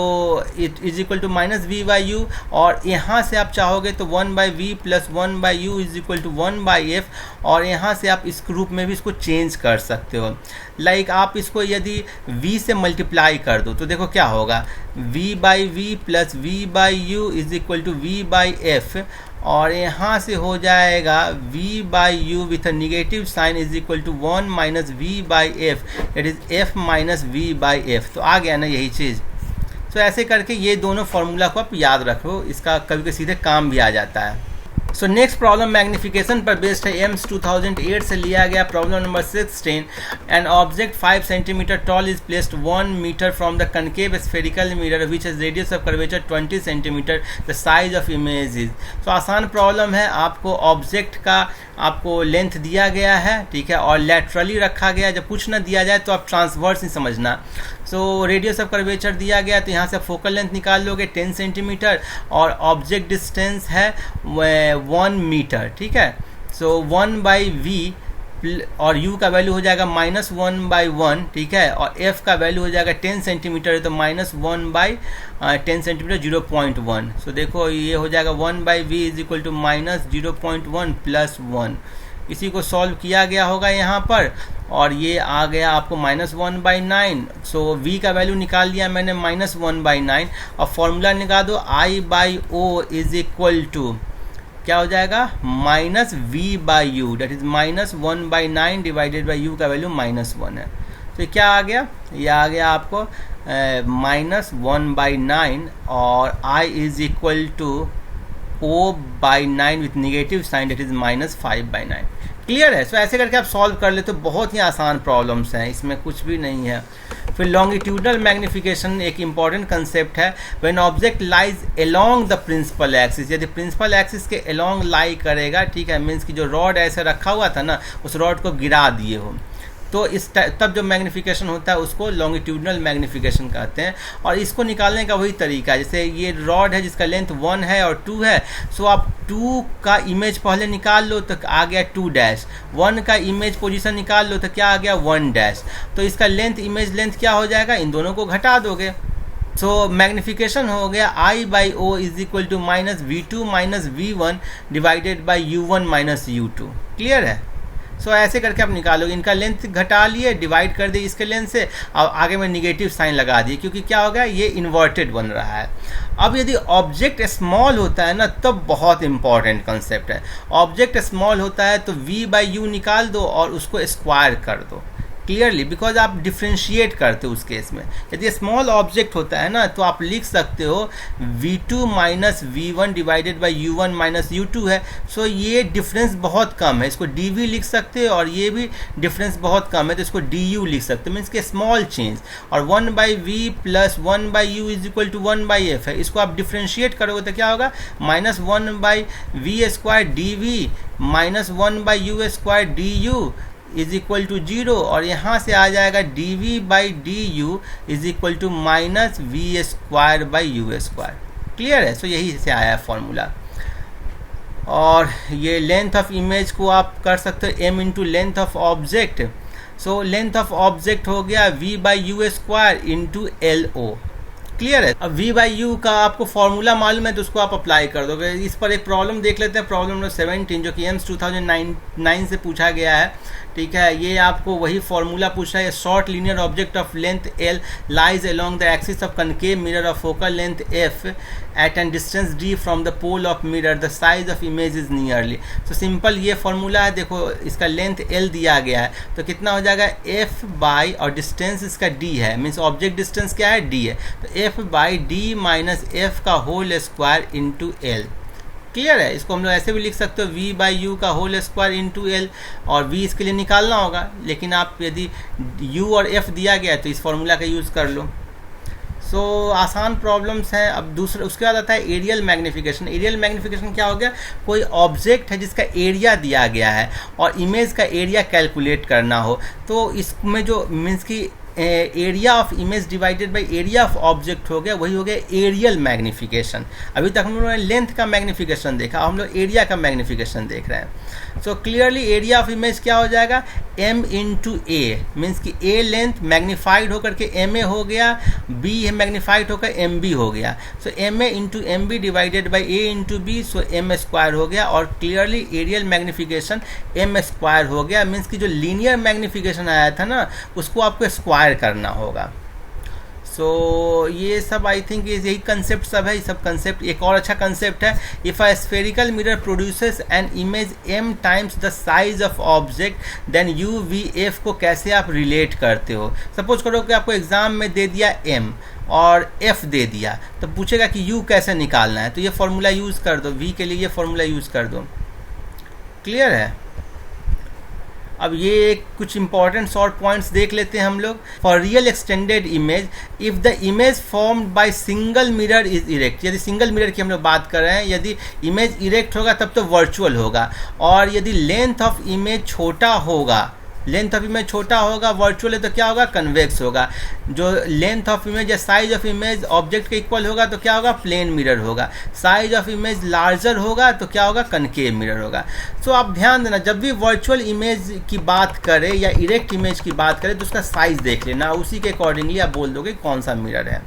it is equal to -v by u, और यहाँ से आप चाहोगे तो 1/v plus 1/u is equal to 1/f, और यहाँ से आप इस रूप में भी इसको चेंज कर सकते हो। लाइक आप इसको यदि v से मल्टीप्लाई कर दो तो देखो क्या होगा, v/v plus v/u is equal to v/f, और यहाँ से हो जाएगा v/u with a negative sign is equal to 1 minus v/f, that is f minus v/f। तो आ गया ना यही चीज़। तो ऐसे करके ये दोनों फार्मूला को आप याद रखो, इसका कभी कभी सीधे काम भी आ जाता है। सो नेक्स्ट प्रॉब्लम मैग्निफिकेशन पर बेस्ड है, एम्स 2008 से लिया गया। Problem number 16, an object 5 centimetre tall is placed 1 metre from the concave spherical mirror which has radius of curvature 20 centimetre, the size of image is. तो आसान प्रॉब्लम है, आपको object का आपको लेंथ दिया गया है, ठीक है, और लैटरली रखा गया। जब कुछ ना दिया जाए तो आप ट्रांसवर्स ही समझना। सो रेडियस ऑफ कर्वेचर दिया गया, तो यहाँ से फोकल लेंथ निकाल लोगे 10 सेंटीमीटर, और ऑब्जेक्ट डिस्टेंस है 1 मीटर। ठीक है? सो 1/v और u का वैल्यू हो जाएगा -1/1। ठीक है? और f का वैल्यू हो जाएगा 10 सेंटीमीटर है तो -1/10 सेंटीमीटर 0.1। सो देखो ये हो जाएगा 1/v is equal to -0.1 plus 1। इसी को सॉल्व किया गया होगा यहाँ पर, और ये आ गया आपको -1/9। सो v का वैल्यू निकाल लिया मैंने -1/9, और फॉर्मूला निकाल दो I/O इज इक्वल टू क्या हो जाएगा, -v/u, that is -1/9 divided by u का वैल्यू -1 है। तो क्या आ गया, ये आ गया आपको -1/9 और I is equal to O/9 with negative sign, that is -5/9। Clear है। सो ऐसे करके आप सॉल्व कर ले तो बहुत ही आसान प्रॉब्लम्स हैं, इसमें कुछ भी नहीं है। फिर लॉन्गिट्यूडनल मैग्निफिकेशन एक इंपॉर्टेंट कंसेप्ट है। When object lies along the principal axis, यदि प्रिंसिपल एक्सिस के अलोंग लाई करेगा, ठीक है, मीन्स कि जो रॉड ऐसे रखा हुआ था ना, उस रॉड को गिरा दिए हो, तो तब जो मैग्निफिकेशन होता है उसको लॉन्गिट्यूडनल मैग्निफिकेशन कहते हैं। और इसको निकालने का वही तरीका है, जैसे ये रॉड है जिसका लेंथ 1 है और 2 है, सो आप 2 का इमेज पहले निकाल लो तो आ गया 2 1 का इमेज पोजीशन निकाल लो तो क्या आ गया 1 तो इसका लेंथ, इमेज लेंथ क्या हो जाएगा, इन दोनों को घटा दोगे। सो मैग्निफिकेशन हो गया I/O is equal to -V2 - V1 divided by U1 - U2। Clear है। सो ऐसे करके आप निकालोगे, इनका लेंथ घटा लिए, डिवाइड कर दिए इसके लेंथ से, और आगे में निगेटिव साइन लगा दिए, क्योंकि क्या हो गया, ये इन्वर्टेड बन रहा है। अब यदि ऑब्जेक्ट स्मॉल होता है ना, तब बहुत इंपॉर्टेंट कंसेप्ट है। ऑब्जेक्ट स्मॉल होता है तो V/U निकाल दो और उसको स्क्वायर कर दो क्लियरली, बिकॉज आप डिफ्रेंशिएट करते हो उस केस में। यदि स्मॉल ऑब्जेक्ट होता है ना, तो आप लिख सकते हो V2 - V1 divided by U1 - U2 है। सो ये डिफरेंस बहुत कम है, इसको dV लिख सकते हो, और ये भी डिफरेंस बहुत कम है तो इसको du लिख सकते हो, मीन्स के स्मॉल चेंज। और 1/V + 1/U is equal to 1/F है, इसको आप डिफ्रेंशिएट करोगे तो क्या होगा, -1/V² dV -1/U² du is equal to 0, और यहाँ से आ जाएगा dV/du is equal to -V² clear है। सो यही से आया है फॉर्मूला। और ये लेंथ ऑफ इमेज को आप कर सकते हो m into length of object. So length of object हो गया V/U² इंटू LO। क्लियर है। अब V/U का आपको फॉर्मूला मालूम है तो उसको आप अप्लाई कर दोगे। इस पर एक प्रॉब्लम देख लेते हैं, प्रॉब्लम नंबर 17 जो कि एम्स 2009 से पूछा गया है। ठीक है, ये आपको वही फॉर्मूला पूछा है। Short linear object of length L lies along the axis of concave mirror of focal length F at an distance D from the pole of mirror, the size of image is nearly. तो simple ये formula है। देखो इसका length L दिया गया है तो कितना हो जाएगा F बाई, और डिस्टेंस इसका D है, मीन्स ऑब्जेक्ट डिस्टेंस क्या है D है, तो F/D - F का whole square into L। Clear है। इसको हम लोग ऐसे भी लिख सकते हो V/U का होल स्क्वायर इंटू L, और V इसके लिए निकालना होगा, लेकिन आप यदि U और F दिया गया है तो इस फॉर्मूला का यूज़ कर लो। सो आसान प्रॉब्लम्स हैं। अब दूसरा उसके बाद आता है एरियल मैग्निफिकेशन। एरियल मैग्निफिकेशन क्या हो गया, कोई ऑब्जेक्ट है जिसका एरिया दिया गया है और इमेज का एरिया कैलकुलेट करना हो, तो इसमें जो मीन्स की area of image divided by area of object हो गया, वही हो गया एरियल मैग्निफिकेशन। अभी तक हम लोगों ने लेंथ का मैग्निफिकेशन देखा, हम लोग एरिया का मैग्निफिकेशन देख रहे हैं। So clearly area of image क्या हो जाएगा, m इंटू ए, मीन्स कि a लेंथ मैग्नीफाइड होकर के ma हो गया, b है मैग्नीफाइड होकर mb हो गया। सो ma into mb divided by a into b, so m² हो गया, और क्लियरली एरियल मैग्निफिकेशन m² हो गया। मीन्स कि जो लीनियर मैग्निफिकेशन आया था ना, उसको आपको स्क्वायर करना होगा। सो ये सब आई थिंक यही कंसेप्ट सब है। ये सब कंसेप्ट, एक और अच्छा कंसेप्ट है, if a spherical mirror produces an image m times the size of object then UVF को कैसे आप रिलेट करते हो। सपोज करो कि आपको एग्जाम में दे दिया m और f दे दिया, तो पूछेगा कि u कैसे निकालना है, तो ये फॉर्मूला यूज़ कर दो, v के लिए ये फॉर्मूला यूज़ कर दो। क्लियर है। अब ये कुछ इंपॉर्टेंट शॉर्ट पॉइंट्स देख लेते हैं हम लोग। For real extended image, if the image formed by single mirror is erect, यदि सिंगल मिरर की हम लोग बात कर रहे हैं, यदि इमेज इरेक्ट होगा तब तो वर्चुअल होगा, और यदि लेंथ ऑफ इमेज छोटा होगा, लेंथ ऑफ इमेज छोटा होगा, वर्चुअल है तो क्या होगा, कन्वेक्स होगा। जो लेंथ ऑफ इमेज या साइज ऑफ इमेज ऑब्जेक्ट के इक्वल होगा तो क्या होगा, प्लेन मिरर होगा। साइज ऑफ इमेज लार्जर होगा तो क्या होगा, कनकेव मिरर होगा। सो आप ध्यान देना, जब भी वर्चुअल इमेज की बात करें या इरेक्ट इमेज की बात करें तो उसका साइज देख लेना, उसी के अकॉर्डिंगली आप बोल दोगे कौन सा मिरर है।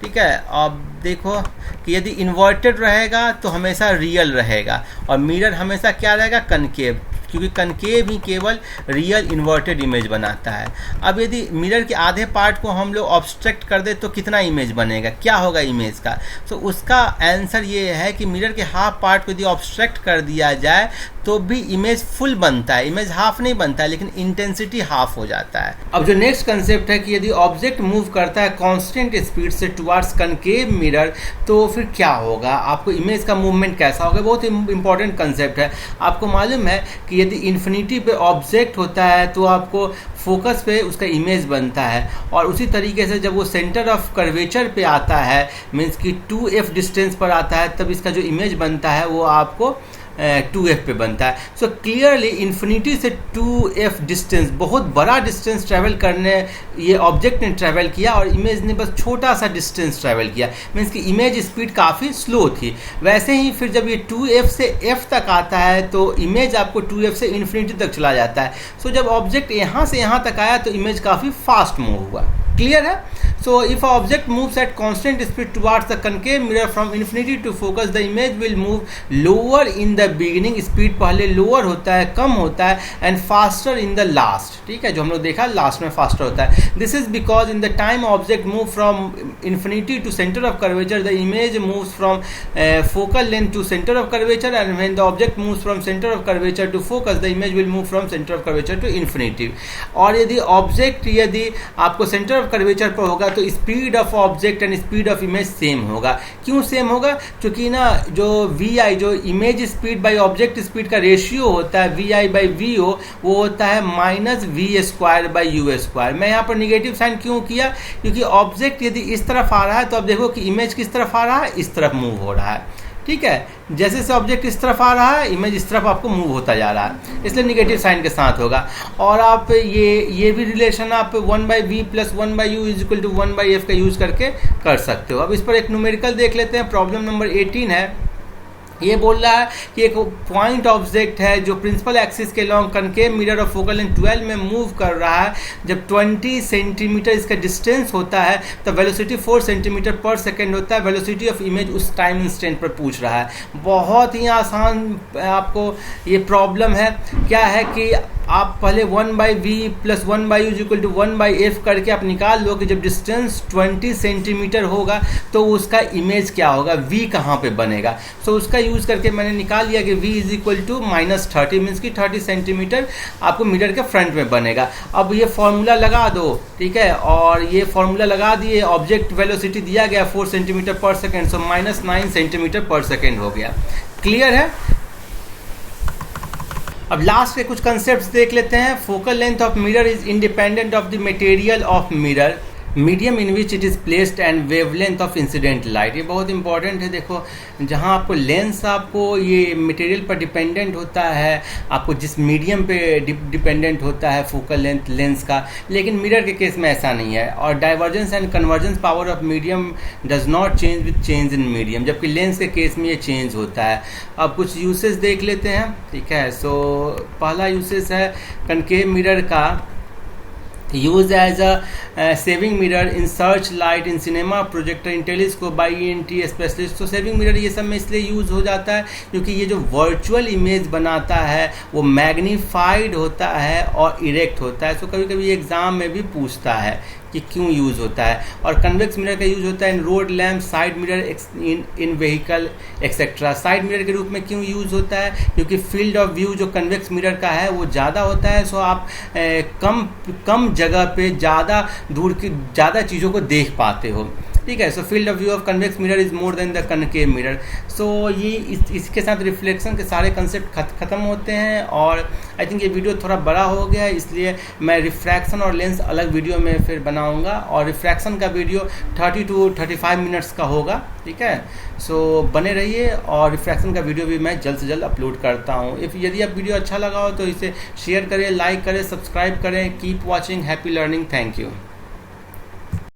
ठीक है। अब देखो कि यदि इन्वर्टेड रहेगा तो हमेशा रियल रहेगा, और मिरर हमेशा क्या रहेगा, कनकेव, क्योंकि कनकेव ही केवल रियल इन्वर्टेड इमेज बनाता है। अब यदि मिरर के आधे पार्ट को हम लोग ऑब्स्ट्रैक्ट कर दे तो कितना इमेज बनेगा, क्या होगा इमेज का। तो उसका आंसर ये है कि मिरर के हाफ पार्ट को यदि ऑब्स्ट्रैक्ट कर दिया जाए तो भी इमेज फुल बनता है, इमेज हाफ नहीं बनता है, लेकिन इंटेंसिटी हाफ हो जाता है। अब जो नेक्स्ट कंसेप्ट है कि यदि ऑब्जेक्ट मूव करता है कांस्टेंट स्पीड से टुवर्ड्स कनकेव मिरर तो फिर क्या होगा, आपको इमेज का मूवमेंट कैसा होगा। बहुत इंपॉर्टेंट कंसेप्ट है। आपको मालूम है कि यदि इन्फिनिटी पे ऑब्जेक्ट होता है तो आपको फोकस पे उसका इमेज बनता है, और उसी तरीके से जब वो सेंटर ऑफ कर्वेचर पे आता है, मीन्स कि 2f डिस्टेंस पर आता है, तब इसका जो इमेज बनता है वो आपको 2f पे बनता है। सो क्लियरली इन्फिनिटी से 2f डिस्टेंस, बहुत बड़ा डिस्टेंस ट्रैवल करने ये ऑब्जेक्ट ने ट्रैवल किया और इमेज ने बस छोटा सा डिस्टेंस ट्रैवल किया, मीन्स कि इमेज स्पीड काफ़ी स्लो थी। वैसे ही फिर जब ये 2f से f तक आता है तो इमेज आपको 2f से इन्फिनिटी तक चला जाता है। सो जब ऑब्जेक्ट यहाँ से यहाँ तक आया तो इमेज काफ़ी फास्ट मूव हुआ। क्लियर है? So if an object moves at constant speed towards the concave mirror from infinity to focus, the image will move lower in the beginning, speed पहले lower होता है, कम होता है, and faster in the last। ठीक है, जो हम लोग देखा लास्ट में faster होता है। This is because in the time object move from infinity to center of curvature, the image moves from focal length to center of curvature, and when the object moves from center of curvature to focus, the image will move from center of curvature to infinity। और यदि object यदि आपको centre of curvature पर होगा तो speed of object and speed of image same होगा। क्यों same होगा? क्योंकि ना जो वी आई, जो image speed by object speed का रेशियो होता है v i by v o, वो होता है minus v square by u square. मैं यहाँ पर निगेटिव साइन क्यों किया? क्योंकि ऑब्जेक्ट यदि इस तरफ आ रहा है तो अब देखो कि इमेज किस तरफ आ रहा है, इस तरफ मूव हो रहा है। ठीक है, जैसे जैसे ऑब्जेक्ट इस तरफ आ रहा है इमेज इस तरफ आपको मूव होता जा रहा है, इसलिए निगेटिव साइन के साथ होगा। और आप ये भी रिलेशन आप 1/v plus 1/u is equal to 1/f का यूज़ करके कर सकते हो। अब इस पर एक न्यूमेरिकल देख लेते हैं। प्रॉब्लम नंबर 18 है। ये बोल रहा है कि एक पॉइंट ऑब्जेक्ट है जो प्रिंसिपल एक्सिस के लॉन्ग कनकेव मिरर और फोकल लेंथ 12 में मूव कर रहा है। जब 20 सेंटीमीटर इसका डिस्टेंस होता है तो वेलोसिटी 4 सेंटीमीटर पर सेकेंड होता है। वेलोसिटी ऑफ इमेज उस टाइम इंस्टेंट पर पूछ रहा है। बहुत ही आसान आपको ये प्रॉब्लम है। क्या है कि आप पहले 1/v plus 1/u is equal to 1/f करके आप निकाल लो कि जब डिस्टेंस 20 सेंटीमीटर होगा तो उसका इमेज क्या होगा, v कहाँ पे बनेगा। सो उसका यूज़ करके मैंने निकाल लिया कि v is equal to -30 means कि 30 सेंटीमीटर आपको मिरर के फ्रंट में बनेगा। अब ये फॉर्मूला लगा दो, ठीक है, और ये फॉर्मूला लगा दिए। ऑब्जेक्ट वेलोसिटी दिया गया 4 सेंटीमीटर पर सेकेंड, सो -9 सेंटीमीटर पर सेकेंड हो गया। क्लियर है? अब लास्ट के कुछ कंसेप्ट्स देख लेते हैं। Focal length of mirror is independent of the material of mirror, medium in which it is placed and wavelength of incident light. ये बहुत इंपॉर्टेंट है। देखो, जहाँ आपको लेंस आपको ये मटेरियल पर डिपेंडेंट होता है, आपको जिस मीडियम पे डिपेंडेंट होता है फोकल लेंथ लेंस का, लेकिन मिरर के केस में ऐसा नहीं है। और divergence and convergence power of medium does not change with change in medium, जबकि लेंस के केस में ये चेंज होता है। अब कुछ यूसेज देख लेते हैं। ठीक है, सो पहला यूसेज है कनकेव मिरर का, used as a saving mirror in searchlight in cinema projector in telescope by ENT specialist। तो सेविंग मिरर ये सब में इसलिए यूज़ हो जाता है क्योंकि ये जो वर्चुअल इमेज बनाता है वो मैग्नीफाइड होता है और इरेक्ट होता है। सो कभी कभी एग्ज़ाम में भी पूछता है कि क्यों यूज़ होता है। और कन्वेक्स मिरर का यूज़ होता है इन रोड लैम्प, साइड मिरर, इन व्हीकल एक्सेट्रा। साइड मिरर के रूप में क्यों यूज़ होता है? क्योंकि फील्ड ऑफ व्यू जो कन्वेक्स मिरर का है वो ज़्यादा होता है। सो आप कम जगह पे ज़्यादा दूर की ज़्यादा चीज़ों को देख पाते हो। ठीक है, so field of view of convex mirror is more than the concave mirror. So ये इसके साथ रिफ्लेक्शन के सारे कंसेप्ट खत्म होते हैं। और आई थिंक ये वीडियो थोड़ा बड़ा हो गया है, इसलिए मैं रिफ्रैक्शन और लेंस अलग वीडियो में फिर बनाऊंगा। और रिफ्रैक्शन का वीडियो 30 to 35 मिनट्स का होगा। ठीक है, सो बने रहिए। और रिफ्रैक्शन का वीडियो भी मैं जल्द से जल्द अपलोड करता हूँ। यदि आप वीडियो अच्छा लगा हो तो इसे शेयर करें, लाइक करें, सब्सक्राइब करें। Keep watching, happy learning, thank you.